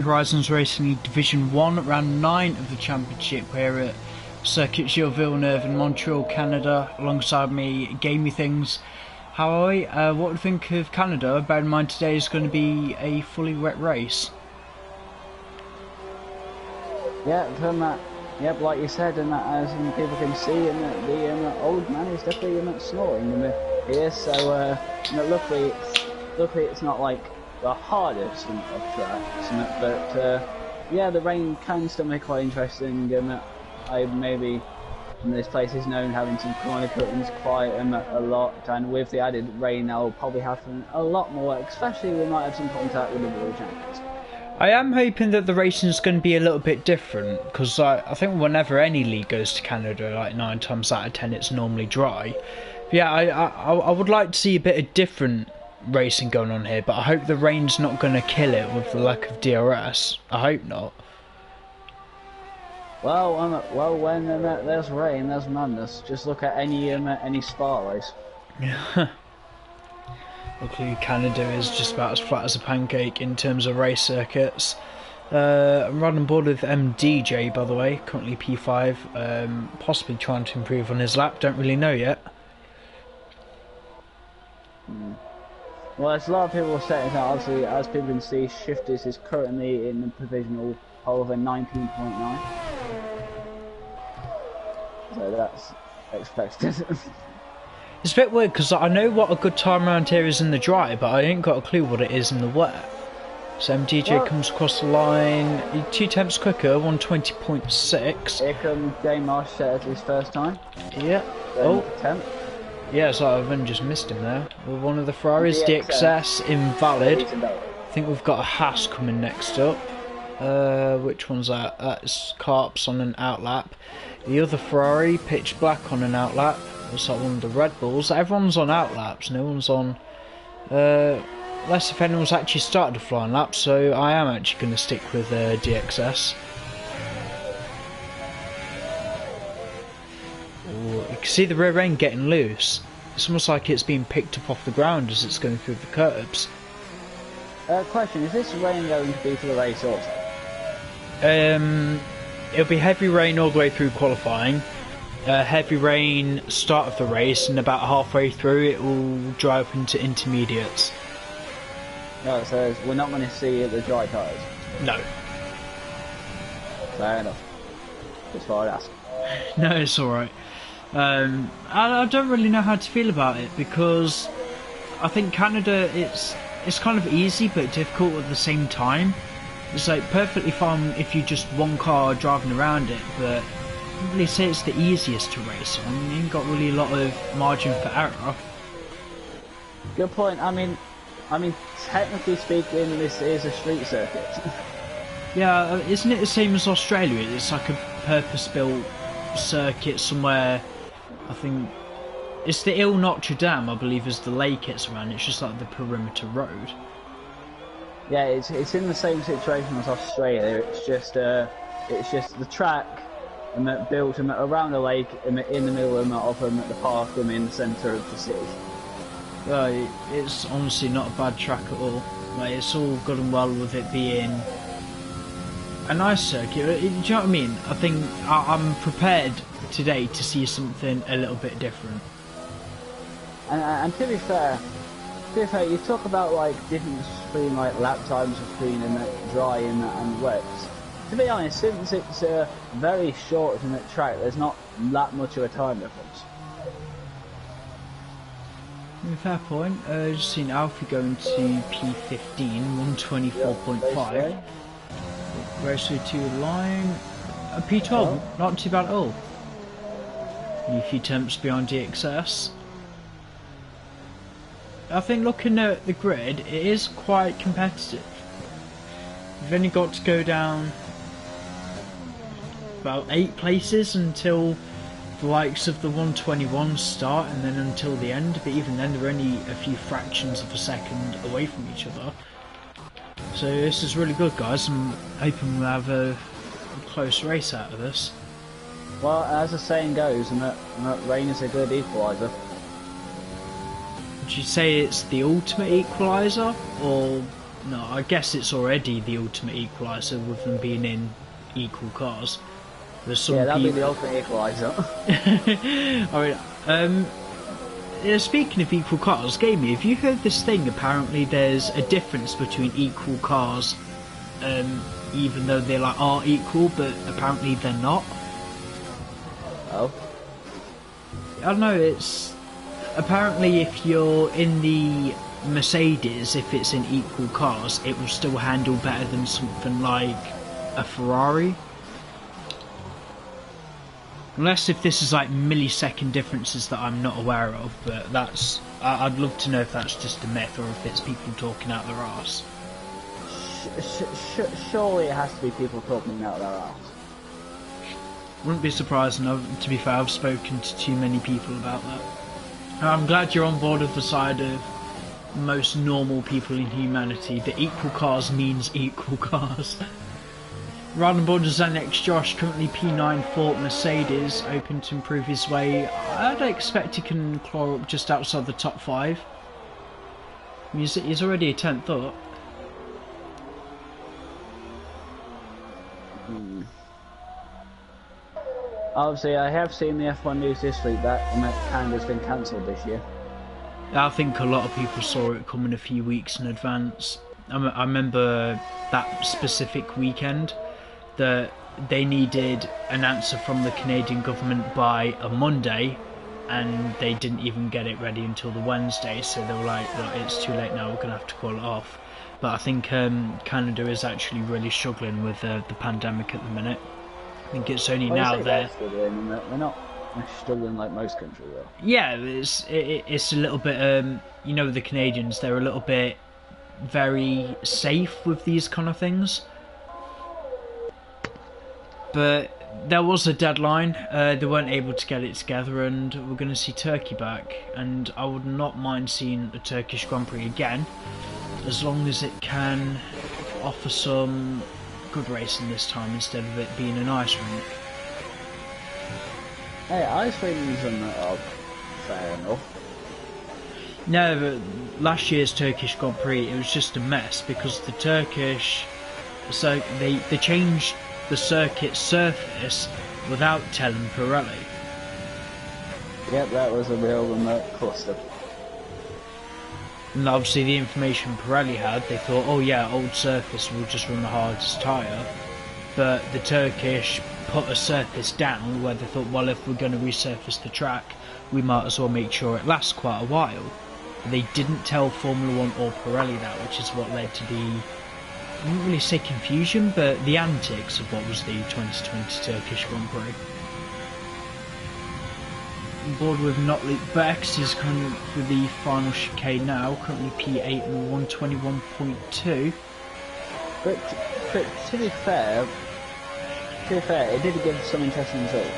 Horizons Racing League Division 1, round 9 of the championship. We're at Circuit Gilles Villeneuve in Montreal, Canada. Alongside me, Gamey Things. How are we? What do you think of Canada? Bear in mind today is going to be a fully wet race. Yeah, like you said, and that as people can see, and the old man is definitely snoring here. So luckily it's not like the hardest of tracks, but yeah, the rain can still make it quite interesting. I maybe this place is known having some corner cuttings quite a lot, and with the added rain, that will probably happen a lot more. Especially we might have some contact with the world champions. I am hoping that the racing is going to be a little bit different, because I think whenever any league goes to Canada, like 9 times out of 10, it's normally dry. But yeah, I would like to see a bit of different racing going on here, but I hope the rain's not going to kill it with the lack of DRS. I hope not. Well, when there's rain, there's madness. Just look at any Spa race. Yeah. Luckily, Canada is just about as flat as a pancake in terms of race circuits. I'm riding on board with MDJ, by the way, currently P5, possibly trying to improve on his lap, don't really know yet. Well, as a lot of people are saying, obviously, as people can see, Shifters is currently in the provisional pole of a 19.9. So that's expected. It's a bit weird because I know what a good time around here is in the dry, but I ain't got a clue what it is in the wet. So MDJ comes across the line, 2 tenths quicker, 120.6. Here comes J Marsh at his first time. Yeah. Oh. 10th. Yeah, so I've only just missed him there. With one of the Ferraris, DXS, invalid. I think we've got a Haas coming next up. Which one's that? That's Carps on an outlap. The other Ferrari, pitch black on an outlap. Looks like one of the Red Bulls. Everyone's on outlaps, no one's on... unless if anyone's actually started a flying lap, so I am actually going to stick with DXS. Ooh, you can see the rear end getting loose. It's almost like it's being picked up off the ground as it's going through the curbs. Question, is this rain going to be for the race also? It'll be heavy rain all the way through qualifying. Heavy rain start of the race, and about halfway through it will dry up into intermediates. No, so we're not going to see the dry tyres? No. Fair enough. Just thought I'd ask. No, it's alright. I don't really know how to feel about it, because I think Canada, it's kind of easy but difficult at the same time. It's like perfectly fine if you just one car driving around it, but I wouldn't really say it's the easiest to race on. You ain't got really a lot of margin for error. Good point. I mean, technically speaking, this is a street circuit. Yeah, isn't it the same as Australia? It's like a purpose-built circuit somewhere. I think it's the Ile Notre Dame, I believe, is the lake it's around. It's just like the perimeter road. Yeah, it's in the same situation as Australia. It's just the track built around a lake in the middle of the park in the centre of the city. Well, it's honestly not a bad track at all. Like, it's all good and well with it being a nice circuit. Do you know what I mean? I think I'm prepared today to see something a little bit different. And to be fair, you talk about like difference between like lap times between dry and wet. To be honest, since it's a very short track, there's not that much of a time difference. Fair point. Just seen Alfie going to P15, 124.5. Raceway to the line. P12, not too bad at all. A few temps behind DXS. I think looking at the grid, it is quite competitive. You've only got to go down about 8 places until the likes of the 121 start, and then until the end, but even then they're only a few fractions of a second away from each other. So this is really good, guys. I'm hoping we'll have a close race out of this. Well, as the saying goes, rain is a good equaliser. Would you say it's the ultimate equaliser, or No, I guess it's already the ultimate equaliser with them being in equal cars. There's some that'd be people... the ultimate equaliser. I mean, speaking of equal cars, Gamey, have you heard this thing? Apparently there's a difference between equal cars, even though they like are equal, but apparently they're not. Oh. I don't know, it's... Apparently if you're in the Mercedes, if it's in equal cars, it will still handle better than something like a Ferrari. Unless if this is like millisecond differences that I'm not aware of, but that's... I'd love to know if that's just a myth or if it's people talking out their arse. Surely it has to be people talking out their arse. Wouldn't be surprising, to be fair, I've spoken to too many people about that. I'm glad you're on board with the side of most normal people in humanity, that equal cars means equal cars. Riding Borders and next Josh, currently P9 Ford Mercedes, hoping to improve his way. I'd expect he can claw up just outside the top 5. He's already a 10th up. Obviously, I have seen the F1 news this week that Canada's been cancelled this year. I think a lot of people saw it coming a few weeks in advance. I remember that specific weekend that they needed an answer from the Canadian government by a Monday, and they didn't even get it ready until the Wednesday, so they were like, well, it's too late now, we're going to have to call it off. But I think Canada is actually really struggling with the pandemic at the minute. I think it's only now they're not struggling like most countries though. Yeah, it's a little bit, you know, the Canadians, they're a little bit very safe with these kind of things. But there was a deadline, they weren't able to get it together, and we're going to see Turkey back. And I would not mind seeing a Turkish Grand Prix again, as long as it can offer some good racing this time instead of it being an ice rink. Hey, ice rinks are fair enough. No, but last year's Turkish Grand Prix, it was just a mess because the Turkish, so they changed the circuit surface without telling Pirelli. Yep, that was a real cluster. And obviously the information Pirelli had, they thought, oh yeah, old surface, we'll just run the hardest tyre. But the Turkish put a surface down where they thought, well, if we're going to resurface the track, we might as well make sure it lasts quite a while. But they didn't tell Formula 1 or Pirelli that, which is what led to the, I wouldn't really say confusion, but the antics of what was the 2020 Turkish Grand Prix. On board with Nhrl Bex is coming for the final chicane now, currently P8 and 121.2. But to be fair, it did give some interesting results.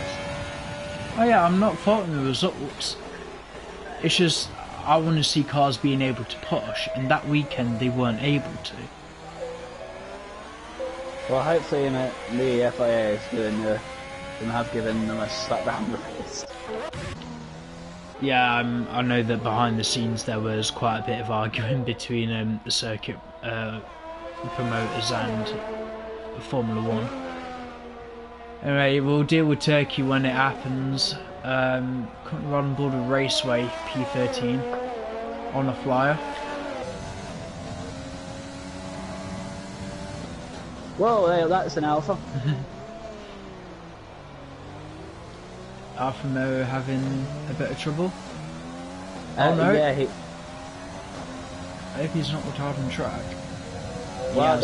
Oh yeah, I'm not faulting the results. It's just, I want to see cars being able to push, and that weekend they weren't able to. Well, hopefully the FIA is have given them a slap down the wrist. Yeah, I know that behind the scenes there was quite a bit of arguing between the circuit promoters and Formula 1. Anyway, we'll deal with Turkey when it happens. Currently on board with Raceway P13 on a flyer. Whoa, that's an Alpha. Alfa Romeo having a bit of trouble. Oh no! Yeah, I hope he's not retarding track. Well,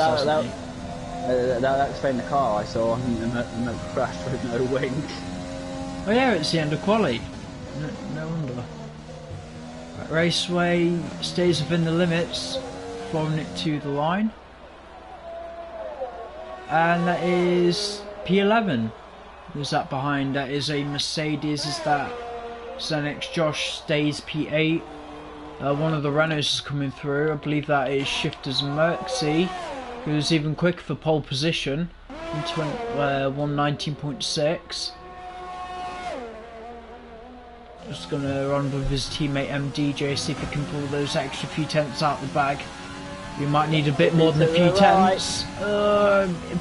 that explained the car I saw and that crashed with no wing. Oh yeah, it's the end of quali. No wonder. Right, Raceway stays within the limits, following it to the line. And that is P11. Who's that behind? That is a Mercedes. Is that Xenix Josh stays P8. One of the Renaults is coming through. I believe that is Shifters Merxy, who's even quicker for pole position in 119.6. Just gonna run with his teammate MDJ, see if he can pull those extra few tenths out the bag. We might need a bit more than a few tenths.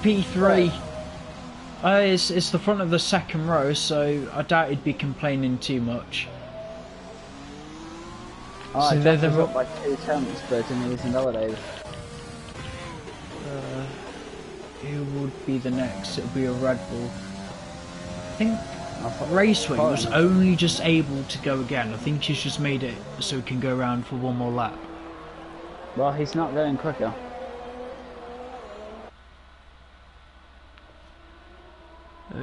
P3. It's the front of the second row, so I doubt he'd be complaining too much. Oh, so they're up by 2 tenths, but in these invalidated. Who would be the next? It would be a Red Bull. I think Raceway was only just able to go again. I think he's just made it so he can go around for one more lap. Well, he's not going quicker.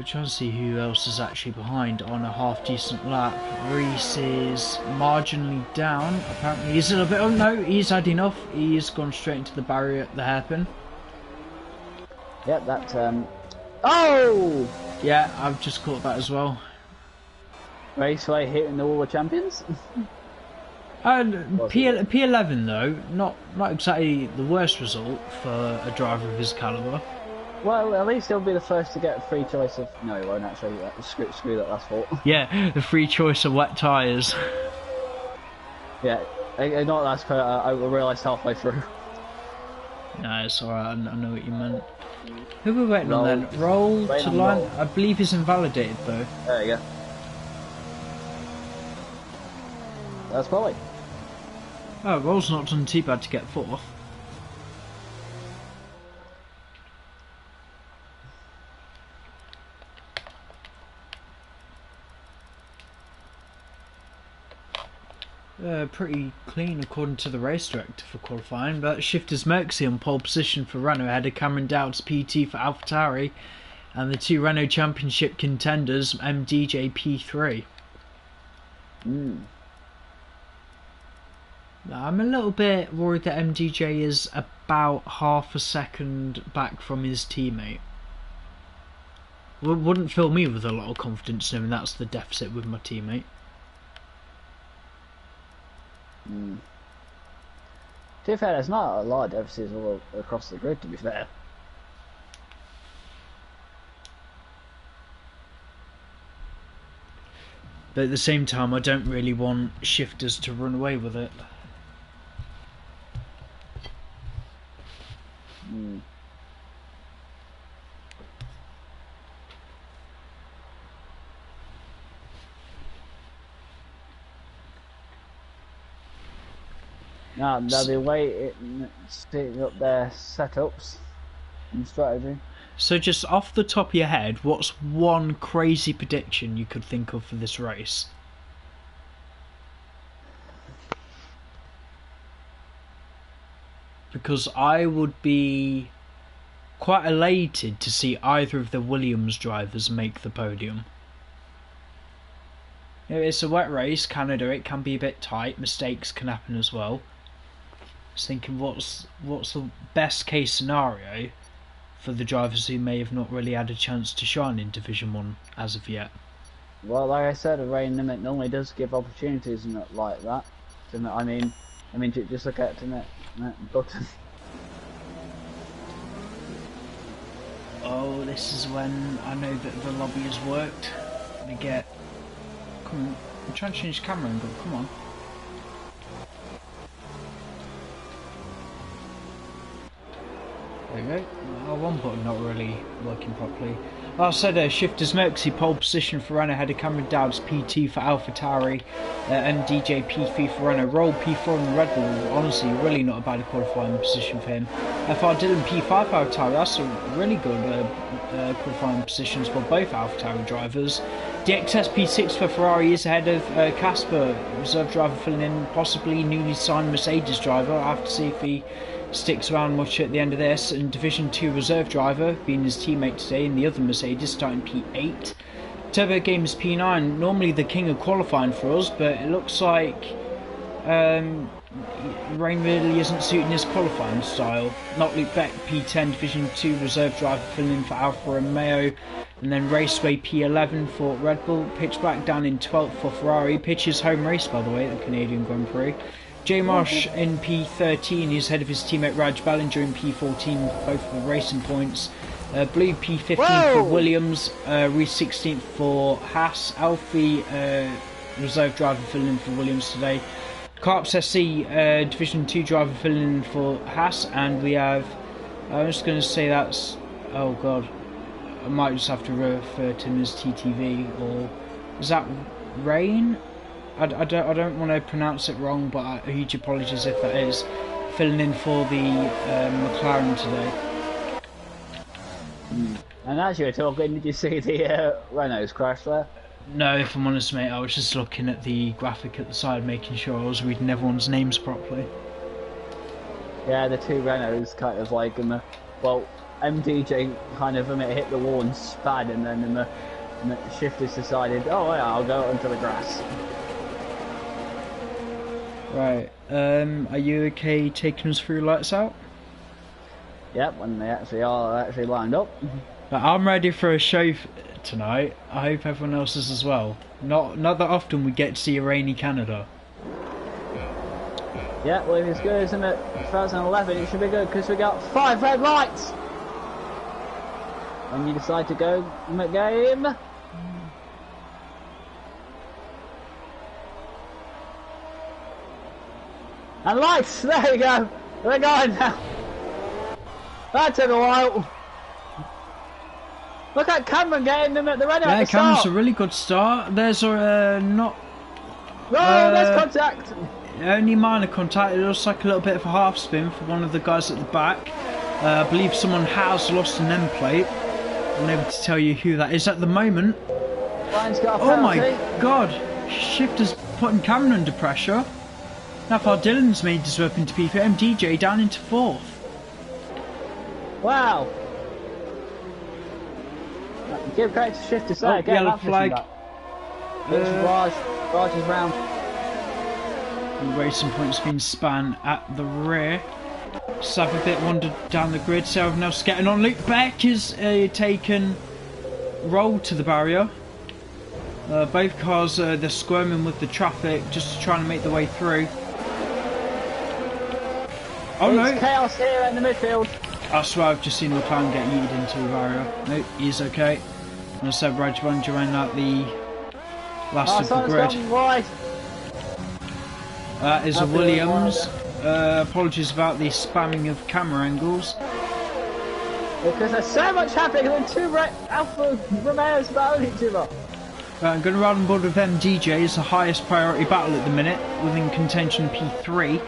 Trying to see who else is actually behind on a half decent lap. Reese is marginally down. Apparently he's a little bit. Oh no, he's had enough. He's gone straight into the barrier at the hairpin. Yep, that. Oh! Yeah, I've just caught that as well. Raceway hitting all the champions. P11 though, not exactly the worst result for a driver of his calibre. Well, at least he'll be the first to get a free choice of... No, he won't actually. Screw that last fault. Yeah, the free choice of wet tyres. Yeah, not last part, I realised halfway through. No, it's alright, I know what you meant. Who are we waiting on then? Roll to line? Roll. I believe he's invalidated though. There you go. That's probably. Oh, Roll's not done too bad to get fourth. Pretty clean according to the race director for qualifying, but Shifters Merxy on pole position for Renault ahead of Cameron Dowd's PT for AlphaTauri and the 2 Renault Championship contenders MDJ P3. I'm a little bit worried that MDJ is about half a second back from his teammate. Wouldn't fill me with a lot of confidence knowing that's the deficit with my teammate. To be fair, there's not a lot of deficits all across the grid, to be fair. But at the same time, I don't really want Shifters to run away with it. No, they'll be waiting, setting up their setups and strategy. So just off the top of your head, what's one crazy prediction you could think of for this race? Because I would be quite elated to see either of the Williams drivers make the podium. It's a wet race, Canada, it can be a bit tight, mistakes can happen as well. I was thinking what's the best case scenario for the drivers who may have not really had a chance to shine in Division 1 as of yet. Well, like I said, a rain limit normally does give opportunities like that. I mean, just look at the button. Oh, this is when I know that the lobby has worked. They get... Come on, I'm trying to change the camera angle, come on. There we go. Oh, one button not really working properly. Like I said, Shifters Merxy pole position for Renault ahead of Cameron Dowd's P2 for AlphaTauri, MDJ P3 for Renault, Roll P4 on the Red Bull. Honestly, really not a bad qualifying position for him. FR Dillon P5 for AlphaTauri, that's a really good qualifying positions for both AlphaTauri drivers. DXS P6 for Ferrari is ahead of Casper, reserve driver filling in, possibly newly signed Mercedes driver. I'll have to see if he sticks around much at the end of this. And Division 2 reserve driver being his teammate today in the other Mercedes starting P8. Turbo Games P9, normally the king of qualifying for us, but it looks like rain really isn't suiting his qualifying style. Not Luke Beck P10 Division 2 reserve driver filling in for Alfa Romeo, and then Raceway P11 for Red Bull. Pitch Black down in 12th for Ferrari. Pitch's home race, by the way, at the Canadian Grand Prix. J Marsh in P13, he's ahead of his teammate Raj Ballinger in P14, both for racing points. Blue P15 for Williams, Reese 16th for Haas. Alfie, reserve driver filling in for Williams today. Carps SC Division 2 driver filling in for Haas, and we have, I'm just going to say that's, oh god, I might just have to refer to him as TTV, or is that Rain? I don't want to pronounce it wrong, but I huge apologies if that is, filling in for the McLaren today. And as you were talking, did you see the Renault's crash there? No, if I'm honest, mate, I was just looking at the graphic at the side, making sure I was reading everyone's names properly. Yeah, the two Renaults kind of like, well, MDJ kind of hit the wall and span, and then the shifters decided, oh yeah, I'll go onto the grass. Right, are you okay taking us through lights out? Yep, when they actually are lined up. I'm ready for a show tonight. I hope everyone else is as well. Not that often we get to see a rainy Canada. Yeah, well, if it's good as in 2011, it should be good because we got 5 red lights. When you decide to go game. And lights, there you go. We're going now. That took a while. Look at Cameron getting them at the Renault. Yeah, Cameron's a really good start. There's not. No, there's contact. Only minor contact. It looks like a little bit of a half spin for one of the guys at the back. I believe someone has lost an end plate. I'm able to tell you who that is at the moment. Ryan's got a oh my penalty. god! Shifter's putting Cameron under pressure. Now far, Dylan's made his way up into P3. MDJ down into 4th. Wow. Give credit to Shifter, sir. Oh, yellow flag. Raj is round. Racing points being spanned at the rear. Just have a bit wandered down the grid. So everyone else getting on. Luke Beck is taken roll to the barrier. Both cars they're squirming with the traffic, just trying to make their way through. Oh it's no! Chaos here in the midfield. I swear I've just seen McLaren get yeeted into the barrier. No, he's okay. And I said Rajbunja ran out the last of the grid. That is a Williams. Apologies about the spamming of camera angles. Because there's so much happening and two Alfa Romeos battling each other. I'm going to ride on board with MDJ as the highest priority battle at the minute, within contention P3.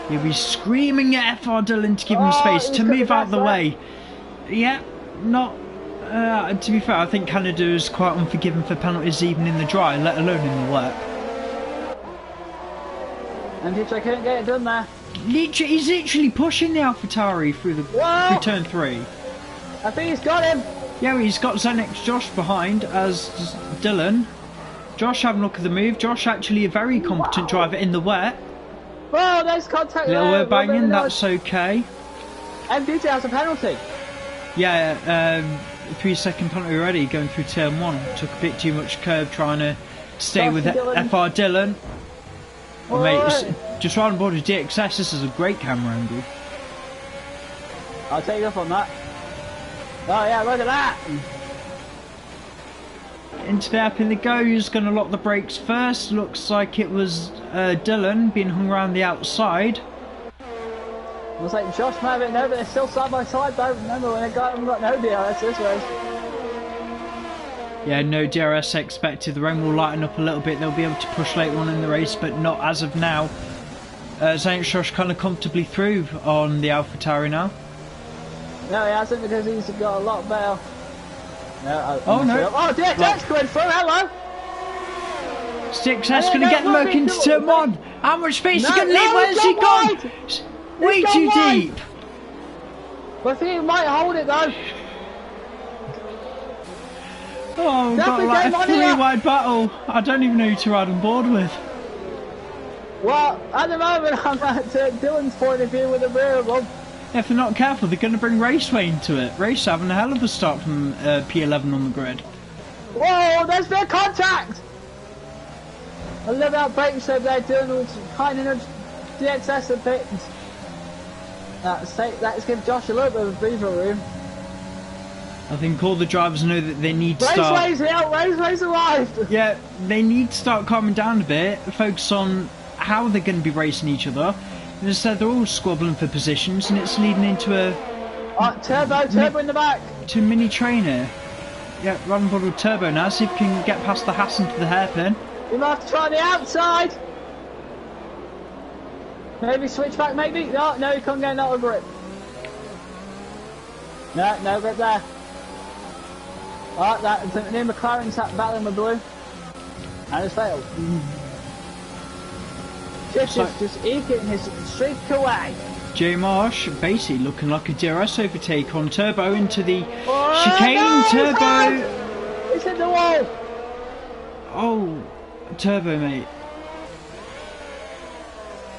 He'll be screaming at FR Dillon to give him space to move out of the way. Yeah, not. To be fair, I think Canada is quite unforgiving for penalties even in the dry, let alone in the wet. MDJ couldn't get it done there. He's literally pushing the AlphaTauri through turn 3. I think he's got him. Yeah, he's got Zenix Josh behind as Dylan. Josh having a look at the move. Josh actually a very competent driver in the wet. Oh, there's contact little there. Little banging, that's okay. MDJ has a penalty. Yeah, 3-second penalty already going through turn 1. Took a bit too much curve trying to stay with FR Dillon. Oh, mate, just right on board with DXS, this is a great camera angle. I'll take you up on that. Oh yeah, look at that! Into the app in the go, who's going to lock the brakes first? Looks like it was Dylan being hung around the outside. Looks like Josh might have it now, but they're still side by side though. Remember when they got no DRS this way. Yeah, no DRS expected. The rain will lighten up a little bit. They'll be able to push later on in the race, but not as of now. Zenix Josh kind of comfortably through on the AlphaTauri now. No, he hasn't because he's got a lot better. No, oh no! Oh, that's going through. Hello. DXS going to get the Merc into turn 1. How much space is he going to leave? Where's he gone? Way too deep. But I think he might hold it though. Oh, we've got like a 3-wide battle. I don't even know who to ride on board with. Well, at the moment I'm at Dylan's point of view with the rear of them. If they're not careful, they're going to bring Raceway into it. Race having a hell of a start from P11 on the grid. Whoa, there's no contact! I love how braking so they're doing kind of DXS a bit. Let's give Josh a little bit of breather room. I think all the drivers know that they need to Raceway's here! Raceway's arrived! Yeah, they need to start calming down a bit, focus on how they're going to be racing each other. And instead they're all squabbling for positions, and it's leading into a... Turbo in the back! To a mini trainer. Yeah, run forward with Turbo now, see if we can get past the Haas into the hairpin. You might have to try the outside! Maybe switch back, maybe? No, you can't get another grip. No grip there. The new McLaren's battling with blue. And it's failed. Just eking his streak away. Jay Marsh basically looking like a DRS overtake on Turbo into the chicane. No, Turbo! It's in the wall! Oh, Turbo, mate.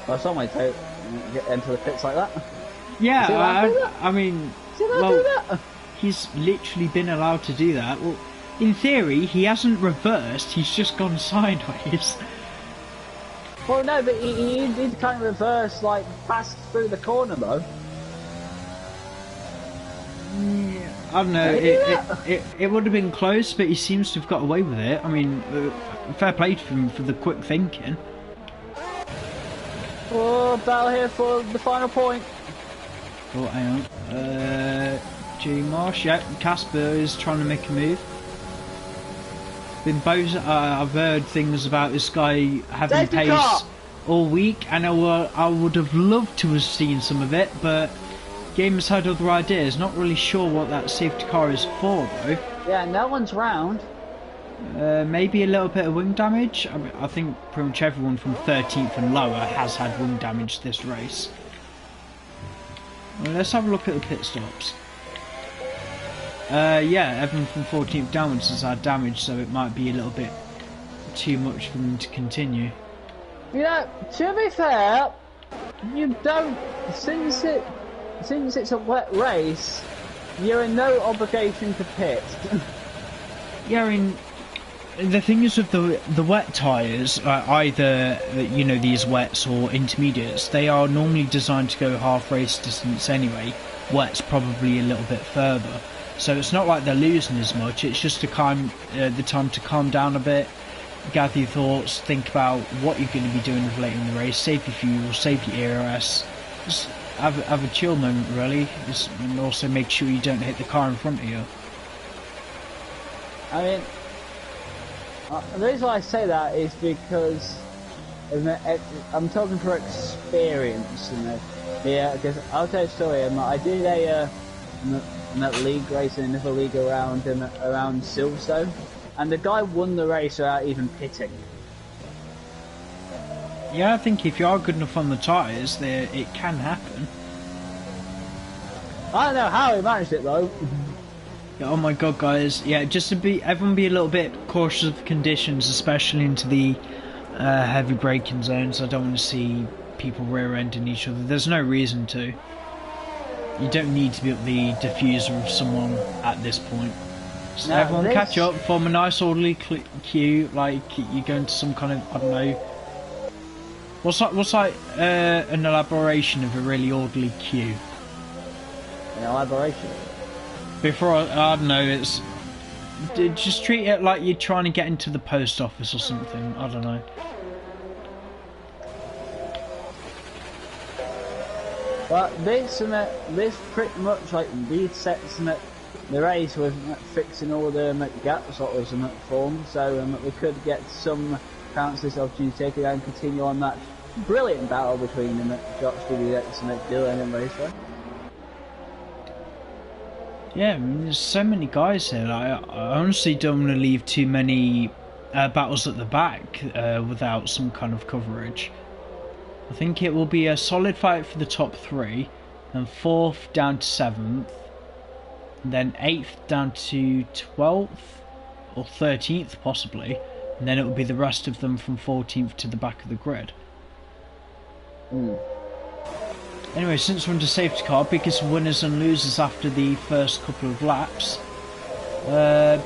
Well, some way to get into the pits like that. Yeah, I mean, do that? He's literally been allowed to do that. Well, in theory, he hasn't reversed, he's just gone sideways. Well, no, but he did kind of reverse, like, pass through the corner, though. Yeah, I don't know, it would have been close, but he seems to have got away with it. I mean, fair play to him for the quick thinking. Oh, battle here for the final point. Oh, hang on. G Marsh, yeah, Casper is trying to make a move. I've heard things about this guy having pace all week, and I would have loved to have seen some of it, but game has had other ideas. Not really sure what that safety car is for, though. Yeah, no one's round. Maybe a little bit of wing damage. I think pretty much everyone from 13th and lower has had wing damage this race. Well, let's have a look at the pit stops. Yeah, everyone from 14th downwards has had damage, so it might be a little bit too much for them to continue. You know, to be fair, you don't, since it's a wet race, you're in no obligation to pit. Yeah, I mean, the thing is with the wet tyres, either, you know, these wets or intermediates, they are normally designed to go half race distance anyway. Wet's probably a little bit further. So it's not like they're losing as much, it's just the time to calm down a bit, gather your thoughts, think about what you're going to be doing later in the race, save your fuel, save your ERS, just have a chill moment really, and also make sure you don't hit the car in front of you. I mean, the reason why I say that is because I'm talking for experience, you know. Yeah, because I'll tell you a story. I did a league race in another league around Silverstone, and the guy won the race without even pitting. Yeah, I think if you are good enough on the tyres, it can happen. I don't know how he managed it though. Oh my god, guys! Yeah, just to everyone be a little bit cautious of the conditions, especially into the heavy braking zones. I don't want to see people rear-ending each other. There's no reason to. You don't need to be up the diffuser of someone at this point. So no, everyone catch up, form a nice orderly queue, like you go into some kind of, I don't know, what's like an elaboration of a really orderly queue? An elaboration? Before, I don't know, it's, just treat it like you're trying to get into the post office or something, I don't know. But this pretty much like resets the race with fixing all the gaps sort of form, so we could get some chance this opportunity to take it and continue on that brilliant battle between Josh DBX and Dylan and Raceway. Yeah, I mean, there's so many guys here. I honestly don't want to leave too many battles at the back without some kind of coverage. I think it will be a solid fight for the top 3, and 4th down to 7th, and then 8th down to 12th, or 13th possibly, and then it will be the rest of them from 14th to the back of the grid. Anyway, since we're into safety car, biggest winners and losers after the first couple of laps.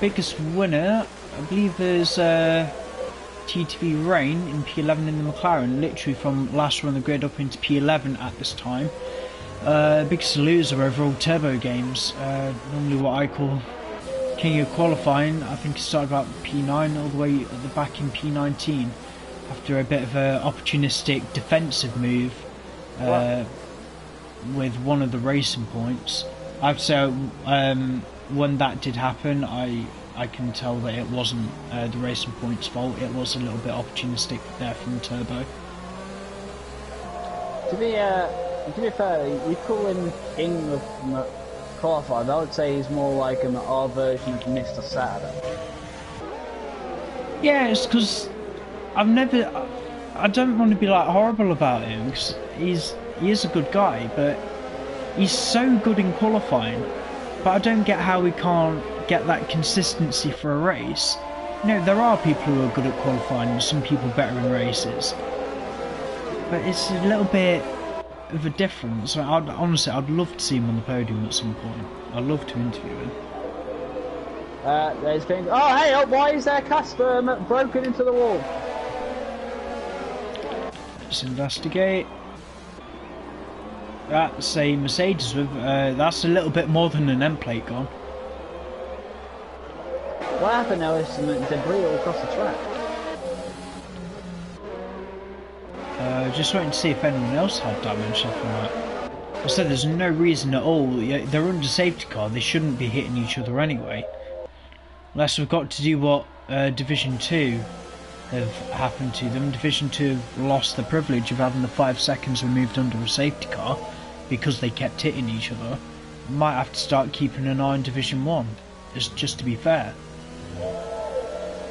Biggest winner, I believe there's TTV Rain in P11 in the McLaren, literally from last run of the grid up into P11 at this time. Biggest loser over all turbo games. Normally what I call king of qualifying. I think it started about P9 all the way at the back in P19 after a bit of a opportunistic defensive move with one of the racing points. I have to say when that did happen, I can tell that it wasn't the racing point's fault. It was a little bit opportunistic there from turbo. To be fair, you call him king of qualified. I would say he's more like our version of Mr. Saturday. Yeah, it's because I don't want to be like horrible about him because he is a good guy, but he's so good in qualifying. But I don't get how we can't get that consistency for a race. You know, there are people who are good at qualifying and some people better in races. But it's a little bit of a difference. Honestly, I'd love to see him on the podium at some point. I'd love to interview him. There's things. Oh, hey, why is there Casper broken into the wall? Let's investigate. That's a Mercedes with. That's a little bit more than an end plate gone. What happened now is some debris all across the track. Just waiting to see if anyone else had damage after that. I said there's no reason at all. They're under safety car. They shouldn't be hitting each other anyway. Unless we've got to do what Division 2 have happened to them. Division 2 have lost the privilege of having the 5 seconds removed under a safety car because they kept hitting each other. Might have to start keeping an eye on Division 1, just to be fair.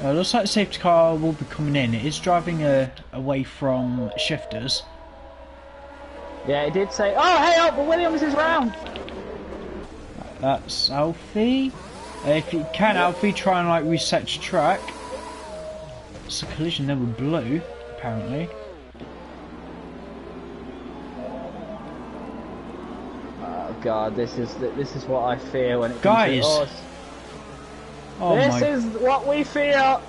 Looks like the safety car will be coming in. It is driving away from shifters. Yeah, it did say, oh, hey, but Williams is round. That's Alfie. If you can, Alfie, try and like reset your track. It's a collision there with Blue, apparently. Oh God, this is what I feel when it Guys. comes to us. Oh this is what we feel.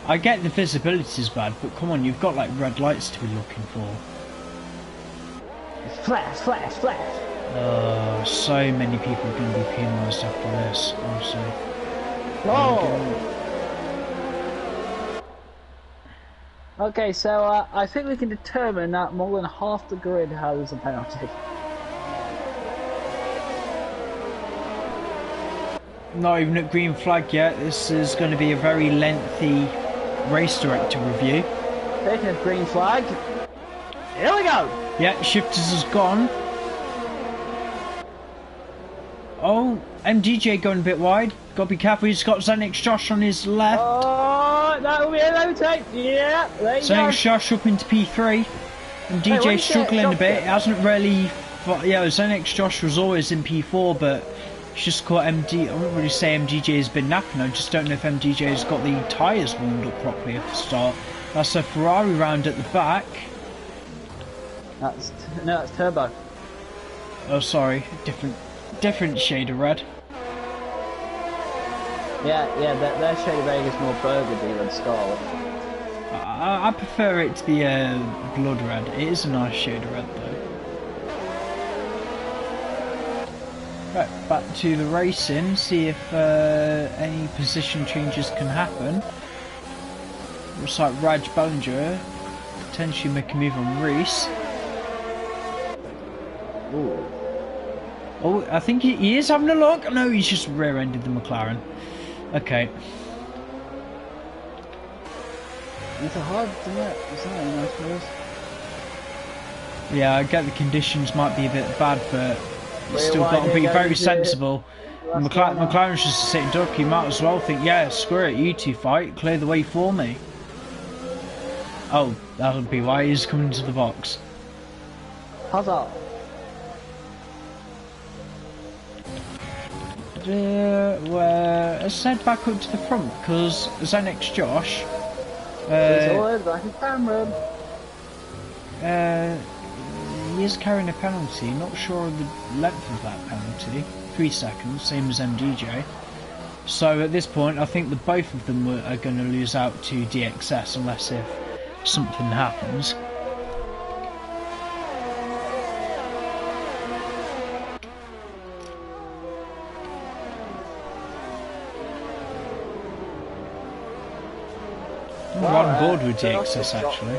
I get the visibility is bad, but come on, you've got like red lights to be looking for. Flash, flash, flash. So many people are going to be penalised after this, honestly. Oh. Okay, so I think we can determine that more than half the grid has a penalty. Not even at green flag yet. This is going to be a very lengthy race director review. Speaking of green flag, here we go. Yeah, shifters has gone. Oh, MDJ going a bit wide. Got to be careful. He's got Xenix Josh on his left. Oh, that will be an overtake. Yeah, there you go. Xenix Josh up into P3. MDJ struggling a bit. It hasn't really. Yeah, Xenix Josh was always in P4, but. Just caught MD. I wouldn't really say MDJ has been napping. I just don't know if MDJ has got the tyres warmed up properly at the start. That's a Ferrari round at the back. That's Turbo. Oh, sorry, different shade of red. Yeah, their shade of red is more burgundy than scarlet. I prefer it to be blood red. It is a nice shade of red though. Right, back to the racing, see if any position changes can happen. Looks like Raj Ballinger potentially make a move on Reese. Ooh. Oh, I think he is having a look. No, he's just rear-ended the McLaren. Okay. It's a hard to get, isn't it, I suppose? Yeah, I get the conditions might be a bit bad, but you've still got to be very sensible. McLaren's just a sitting duck. You might as well think, yeah, screw it, you two fight, clear the way for me. Oh, that'll be why he's coming to the box. How's that? Let's head back up to the front because Xenix Josh. He's always back in camera. He is carrying a penalty. Not sure of the length of that penalty. 3 seconds, same as MDJ. So at this point, I think that both of them are going to lose out to DXS unless if something happens. I'm on board with DXS actually.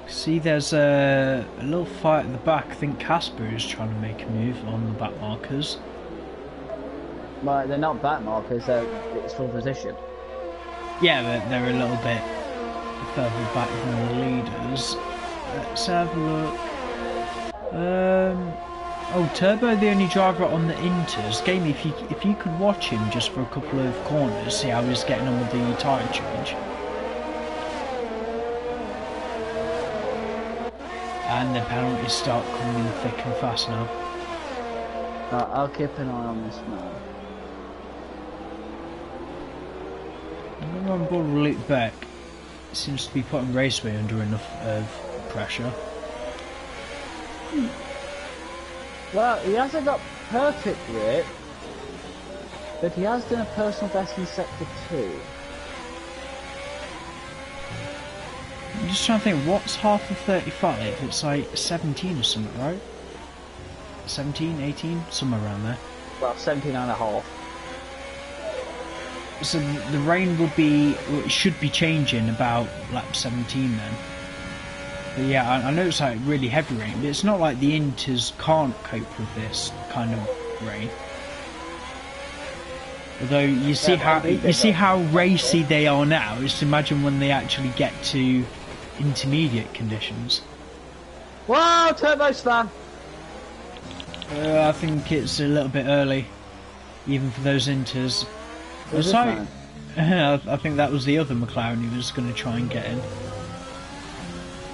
See, there's a little fight at the back. I think Casper is trying to make a move on the back markers. But they're not back markers, it's full position. Yeah, but they're a little bit further back than the leaders. Let's have a look. Oh, Turbo, the only driver on the Inters. Game, if you could watch him just for a couple of corners, see how he's getting on with the tyre change. And the penalties start coming in thick and fast now. I'll keep an eye on this now. I'm on board with Luke Beck. Seems to be putting Raceway under enough of pressure. Well, he hasn't got perfect grip, but he has done a personal best in Sector 2. I'm just trying to think, what's half of 35? It's like 17 or something, right? 17, 18? Somewhere around there. Well, 17 and a half. So the rain would be, well, it should be changing about lap 17 then. But yeah, I know it's like really heavy rain, but it's not like the Inters can't cope with this kind of rain. Although you see how racy they are now. Just imagine when they actually get to intermediate conditions. Wow, Turbo Slam! I think it's a little bit early, even for those Inters. I think that was the other McLaren who was going to try and get in.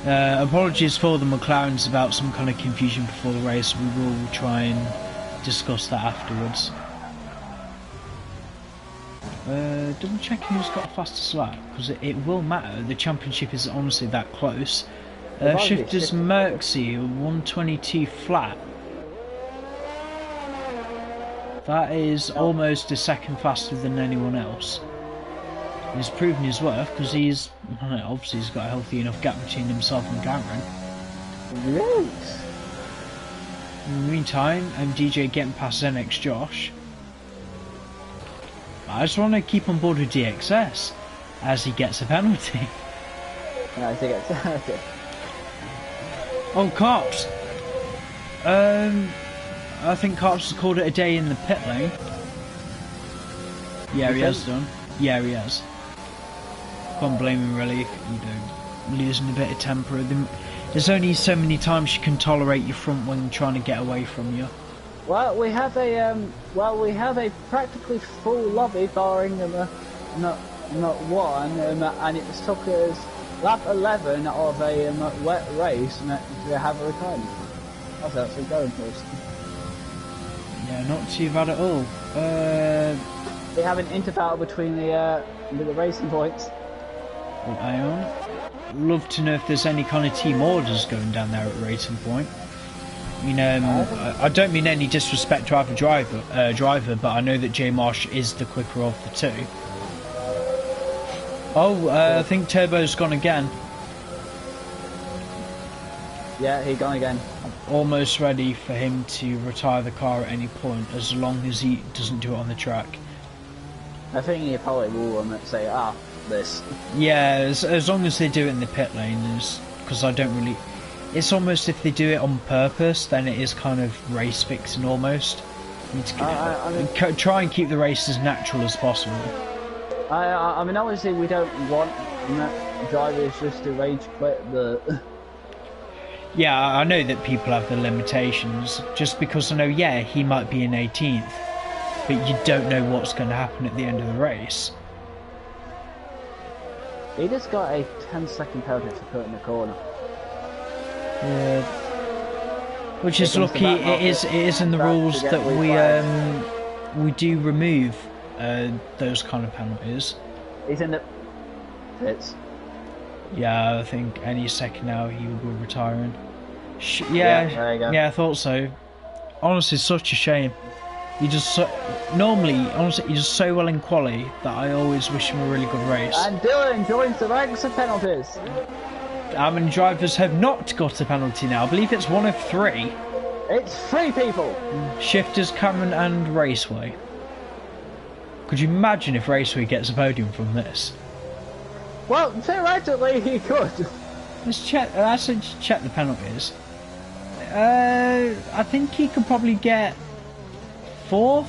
Apologies for the McLarens about some kind of confusion before the race. We will try and discuss that afterwards. Double checking who's got a fastest lap, because it will matter. The championship is honestly that close. Shifters Merxy 122 flat. That is almost a second faster than anyone else. He's proven his worth because obviously he's got a healthy enough gap between himself and Cameron. Yes. In the meantime, DJ getting past NX Josh. I just want to keep on board with DXS as he gets a penalty. No, he gets a penalty. Oh, Carps. I think Carps has called it a day in the pit lane. Yeah, he has done. Yeah, he has. Can't blame him really, losing a bit of temper. There's only so many times you can tolerate your front wing trying to get away from you. Well, we have a practically full lobby, barring not one, and it took us lap 11 of a wet race to have a retirement. That's actually going for us. Yeah, not too bad at all. We have an interval between the racing points. Ion. Love to know if there's any kind of team orders going down there at Racing Point. I mean, I don't mean any disrespect to either driver, but I know that J Marsh is the quicker of the two. Oh, I think Turbo's gone again. Yeah, he's gone again. Almost ready for him to retire the car at any point, as long as he doesn't do it on the track. I think he probably will say, this. Yeah, as long as they do it in the pit lane, because I don't really... It's almost if they do it on purpose, then it is kind of race fixing almost. Try and keep the race as natural as possible. I mean, obviously we don't want drivers just to rage quit the... Yeah, I know that people have the limitations, just because I know, yeah, he might be in 18th, but you don't know what's going to happen at the end of the race. He just got a 10-second penalty for cutting the corner. Yeah. Which is lucky. It is in the rules that we do remove those kind of penalties. He's in the pits. Yeah, I think any second now he will be retiring. Yeah, there you go. Yeah, I thought so. Honestly, such a shame. Normally, honestly, he's just so well in quali that I always wish him a really good race. And Dylan joins the ranks of penalties. How many drivers have not got a penalty now? I believe it's 1 of 3. It's 3 people. Shifters, Cameron and Raceway. Could you imagine if Raceway gets a podium from this? Well, theoretically he could. Let's check. I said check the penalties. I think he could probably get 4th.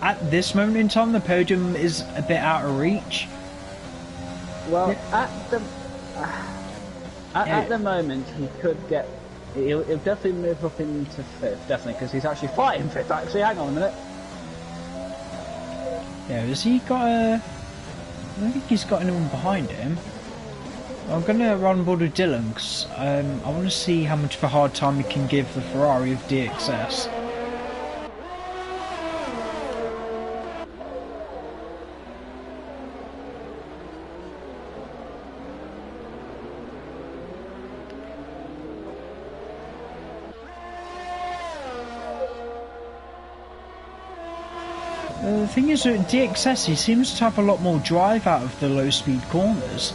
At this moment in time, the podium is a bit out of reach. Well, at the moment, he could get. He'll definitely move up into 5th, definitely, because he's actually fighting 5th. Actually, hang on a minute. Yeah, has he got a? I don't think he's got anyone behind him. I'm gonna run board with Dylan because I want to see how much of a hard time he can give the Ferrari of DXS. The thing is, with DXS, he seems to have a lot more drive out of the low-speed corners.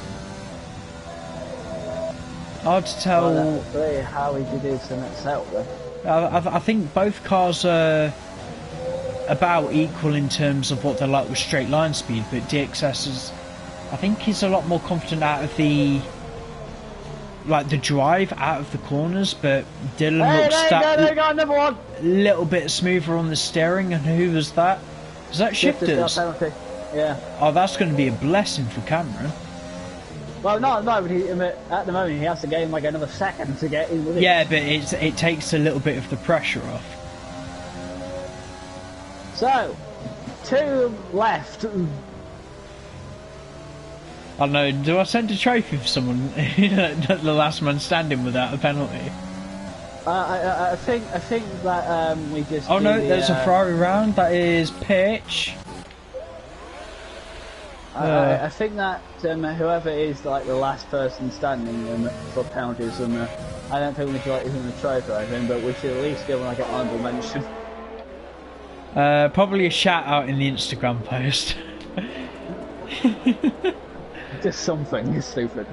Hard to tell. Well, that's how he did his itself, though. I think both cars are about equal in terms of what they're like with straight line speed, but DXS is, I think he's a lot more confident out of the drive out of the corners, but Dylan looks that little bit smoother on the steering. And who was that? Was that Shifters? Yeah. Oh, that's going to be a blessing for Cameron. Well, not at the moment. At the moment, he has to gain like another second to get in with it. Yeah, but it takes a little bit of the pressure off. So, 2 left. I don't know, do I send a trophy for someone, the last man standing without a penalty? I think that we just. Oh no, there's a Ferrari round. That is pitch. I think that whoever is like the last person standing for penalties, I don't think we should give him a trophy or anything, but we should at least give him like an honourable mention. Probably a shout out in the Instagram post. Just something stupid.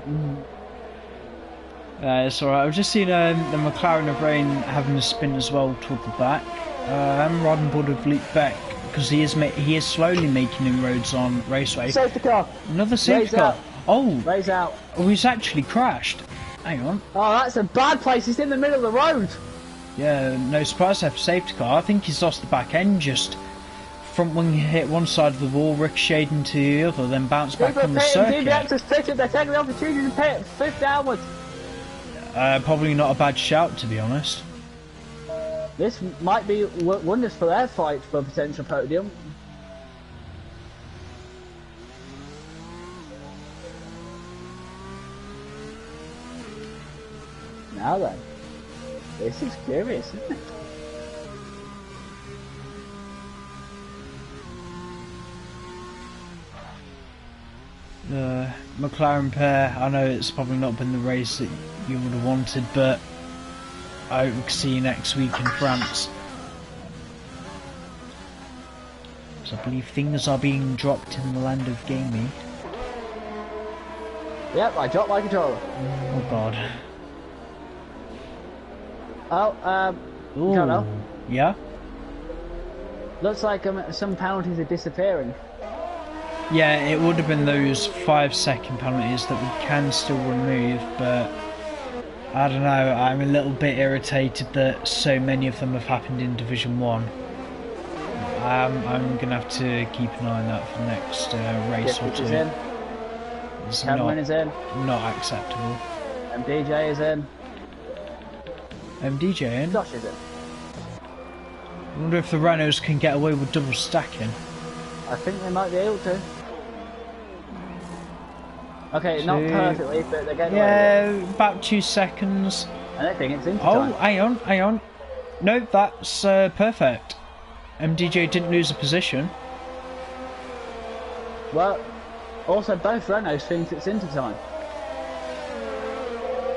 It's alright. I've just seen the McLaren of Rain having a spin as well toward the back. I'm riding board with Luke Beck because he is slowly making inroads on Raceway. Safety car. Another safety car. Out. Oh, Race out. Oh, he's actually crashed. Hang on. Oh, that's a bad place. He's in the middle of the road. Yeah, no surprise there for safety car. I think he's lost the back end just front wing hit one side of the wall, ricocheted into the other, then bounced back on the circuit. They're taking the opportunity to pit 5th downwards. Probably not a bad shout, to be honest. This might be wonders for their fight for a potential podium. Now then, this is curious, isn't it? McLaren pair, I know it's probably not been the race that you would have wanted, but I hope we can see you next week in France. So I believe things are being dropped in the land of gaming. Yep, I dropped my controller. Oh god. Oh, Ooh, Jono. yeah? Looks like some penalties are disappearing. Yeah, it would have been those 5-second penalties that we can still remove, but I don't know, I'm a little bit irritated that so many of them have happened in Division 1. I'm going to have to keep an eye on that for the next race or two. In. It's Cameron is in. Not acceptable. MDJ is in. MDJ in? Josh is in. I wonder if the Renaults can get away with double stacking. I think they might be able to. Okay, not perfectly, but they're getting away with it. About 2 seconds. I don't think it's into Oh, time. hang on. No, that's perfect. MDJ didn't lose a position. Well, also both Renaults think it's into time.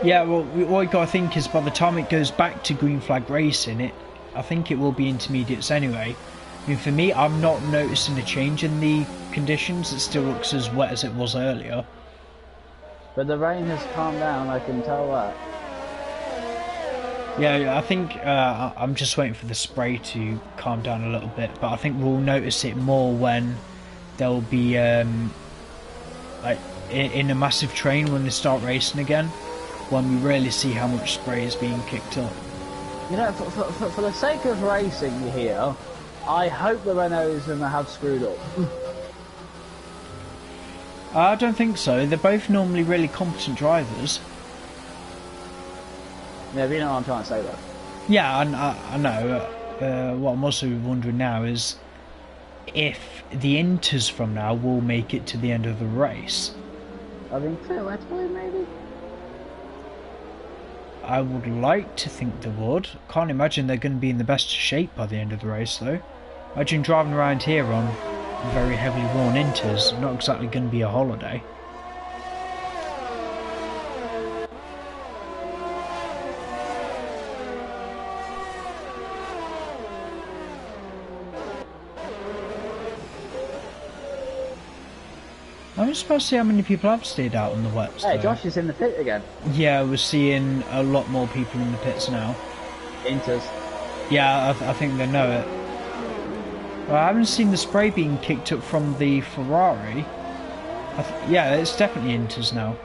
Yeah, well, what you got to think is by the time it goes back to green flag racing, I think it will be intermediates anyway. I mean, for me, I'm not noticing a change in the conditions. It still looks as wet as it was earlier. But the rain has calmed down, I can tell that. Yeah, I think I'm just waiting for the spray to calm down a little bit, but I think we'll notice it more when they'll be like in a massive train when they start racing again, when we really see how much spray is being kicked up. You know, for the sake of racing here, I hope the Renaults have screwed up. I don't think so. They're both normally really competent drivers. Yeah, but you know what I'm trying to say though. Yeah, I know. What I'm also wondering now is if the Inters from now will make it to the end of the race. I mean, theoretically, maybe. I would like to think they would. Can't imagine they're going to be in the best shape by the end of the race though. Imagine driving around here on very heavily worn Inters. Not exactly going to be a holiday. I'm surprised to see how many people have stayed out on the wets. Hey, though. Josh is in the pit again. Yeah, we're seeing a lot more people in the pits now. Inters. Yeah, I think they know it. Well, I haven't seen the spray being kicked up from the Ferrari. Yeah, it's definitely Inters now.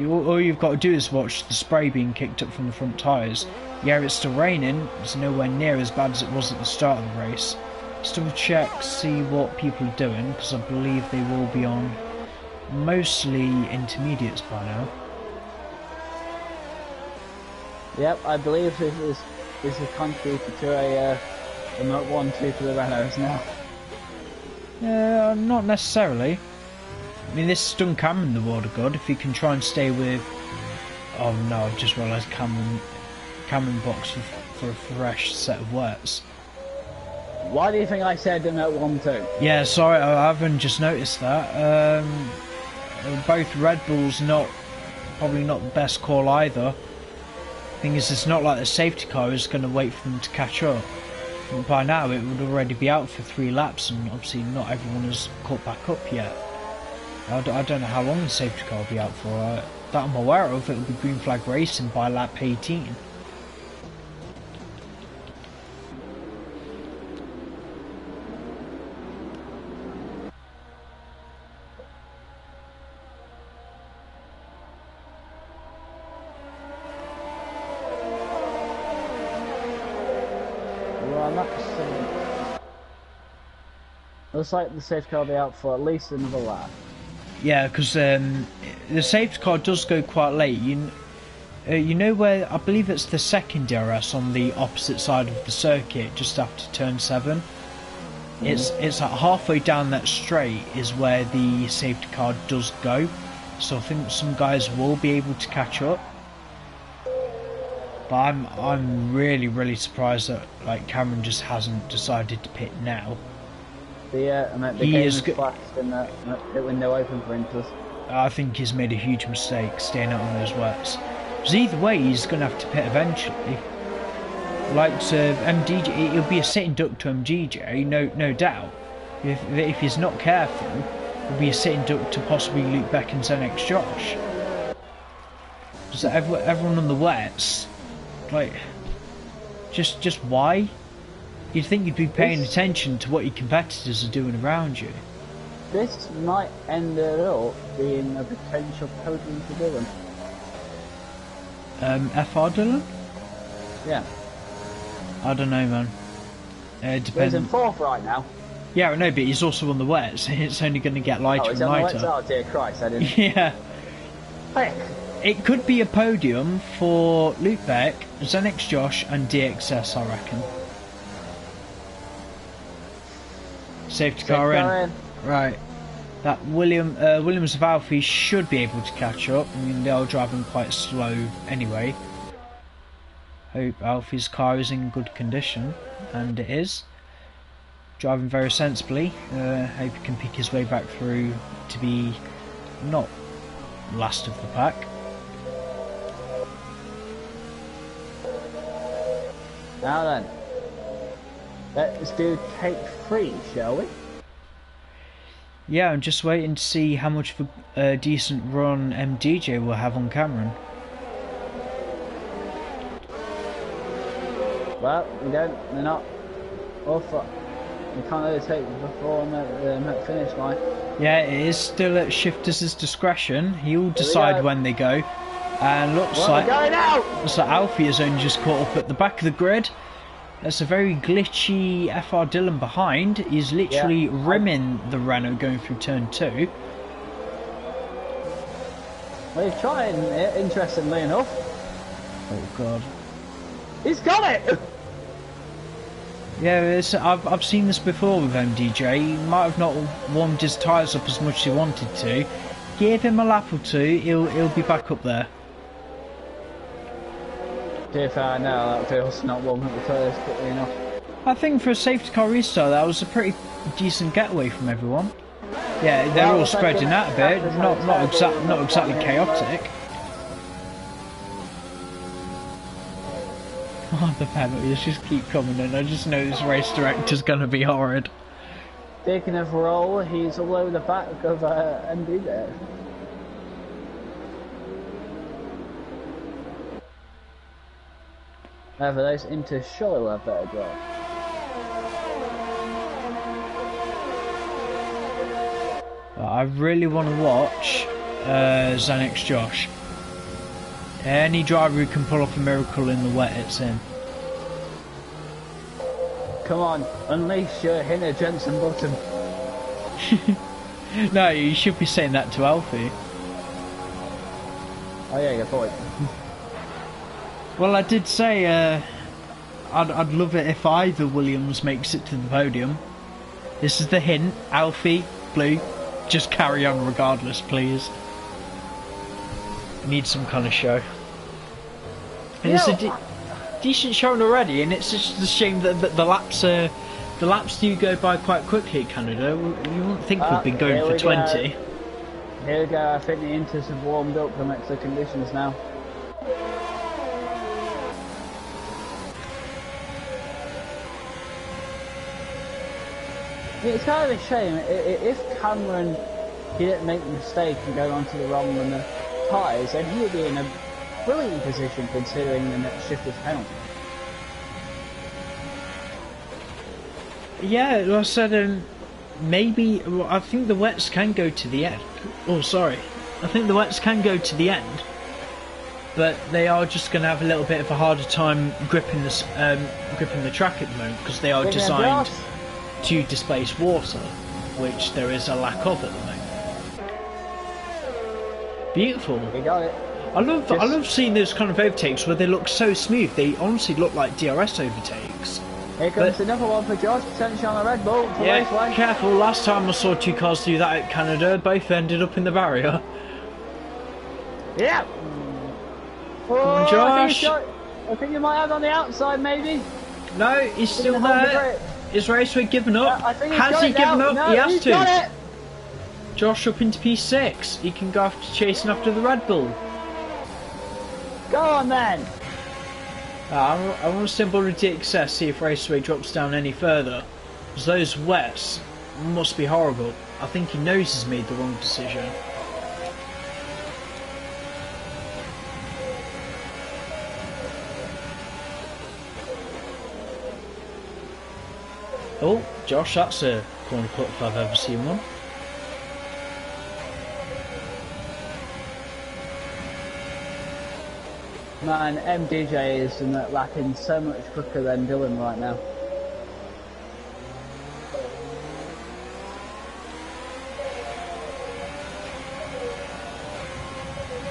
All you've got to do is watch the spray being kicked up from the front tyres. Yeah, it's still raining. It's nowhere near as bad as it was at the start of the race. Still check, see what people are doing, because I believe they will be on mostly intermediates by now. Yep, I believe this is contributed to a 1-2 for the Renaults now. Not necessarily. I mean, this has done Cameron the world of good if he can try and stay with... Oh no, I've just realised Cameron boxed for a fresh set of wets. Why do you think I said them at 1-2? Yeah, sorry, I haven't just noticed that. Both Red Bulls probably not the best call either. Thing is, it's not like the safety car is going to wait for them to catch up. By now it would already be out for 3 laps, and obviously not everyone has caught back up yet. I don't know how long the safety car will be out for. That I'm aware of, it will be green flag racing by lap 18. Looks like the safety car will be out for at least another lap. Yeah, because the safety car does go quite late. You know where, I believe it's the second DRS on the opposite side of the circuit, just after turn 7. It's like halfway down that straight is where the safety car does go. So I think some guys will be able to catch up. But I'm really surprised that like Cameron just hasn't decided to pit now. The game is flashed and the pit window open for Inters. I think he's made a huge mistake staying out on those wets. Because either way, he's going to have to pit eventually. Like MDJ, it'll be a sitting duck to MDJ, no doubt. If he's not careful, it'll be a sitting duck to possibly Luke Beckham's NX Josh. So everyone on the wets, like, just why? You'd think you'd be paying attention to what your competitors are doing around you. This might end up being a potential podium for Dylan. FR Dylan? Yeah. I don't know, man. Depends. He's in 4th right now. Yeah, I know, but he's also on the wets. It's only going to get lighter and lighter. Oh, dear Christ, I didn't. Yeah. Heck. It could be a podium for Luke Beck, Zenix Josh, and DXS, I reckon. Safety car in. Right. That Williams of Alfie should be able to catch up. I mean, they are driving quite slow anyway. Hope Alfie's car is in good condition, and it is. Driving very sensibly. Hope he can pick his way back through to be not last of the pack. Now then, let's do take 3, shall we? Yeah, I'm just waiting to see how much of a decent run MDJ will have on Cameron. Well, they're not. You can't overtake before the finish line. Yeah, it is still at Shifter's discretion. He'll decide when they go. And looks like Alfie has only just caught up at the back of the grid. That's a very glitchy FR Dillon behind. He's literally rimming the Renault going through turn 2. Well, he's trying it, interestingly enough. Oh god. He's got it! Yeah, I've seen this before with MDJ. He might have not warmed his tyres up as much as he wanted to. Give him a lap or two, he'll be back up there. To be fair, now that feels not warming up the tyres quickly enough. I think for a safety car restart, that was a pretty decent getaway from everyone. Yeah, they're all spreading out a bit, not exactly chaotic. Oh, the penalties just keep coming in. I just know this race director's going to be horrid. Speaking of roll, he's all over the back of MD there. For those into Show will have better drive. I really want to watch Xanax Josh. Any driver who can pull off a miracle in the wet, it's in. Come on, unleash your Hinner Jensen button. No, you should be saying that to Alfie. Oh yeah, good point. Well, I did say I'd love it if either Williams makes it to the podium. This is the hint. Alfie, Blue, just carry on regardless, please. Need some kind of show. And it's a decent showing already, and it's just a shame that the laps do go by quite quickly at Canada. You wouldn't think we've been going for 20. Here we go. I think the Inters have warmed up from extra conditions now. It's kind of a shame if Cameron didn't make the mistake and go onto the wrong on the tyres, then he would be in a brilliant position considering the next shift is penalty. Yeah, like I said, maybe I think the wets can go to the end. Oh, sorry, I think the wets can go to the end, but they are just going to have a little bit of a harder time gripping the track at the moment because they are designed to displace water, which there is a lack of at the moment. Beautiful. We got it. I love seeing those kind of overtakes where they look so smooth. They honestly look like DRS overtakes. Here comes another one for Josh, potentially on the Red Bull. Yeah, careful. Last time I saw two cars do that at Canada, both ended up in the barrier. Yeah. Come on, Josh. I think you might have on the outside, maybe. No, he's still there. Is Raceway given up? Has he given up? No, he has to. Got it. Josh up into P6. He can go after chasing after the Red Bull. Go on then. I want to send Bull to DXS, see if Raceway drops down any further. Because those wets must be horrible. I think he knows he's made the wrong decision. Oh, Josh, that's a corner cut if I've ever seen one. Man, MDJ is lapping so much quicker than Dylan right now.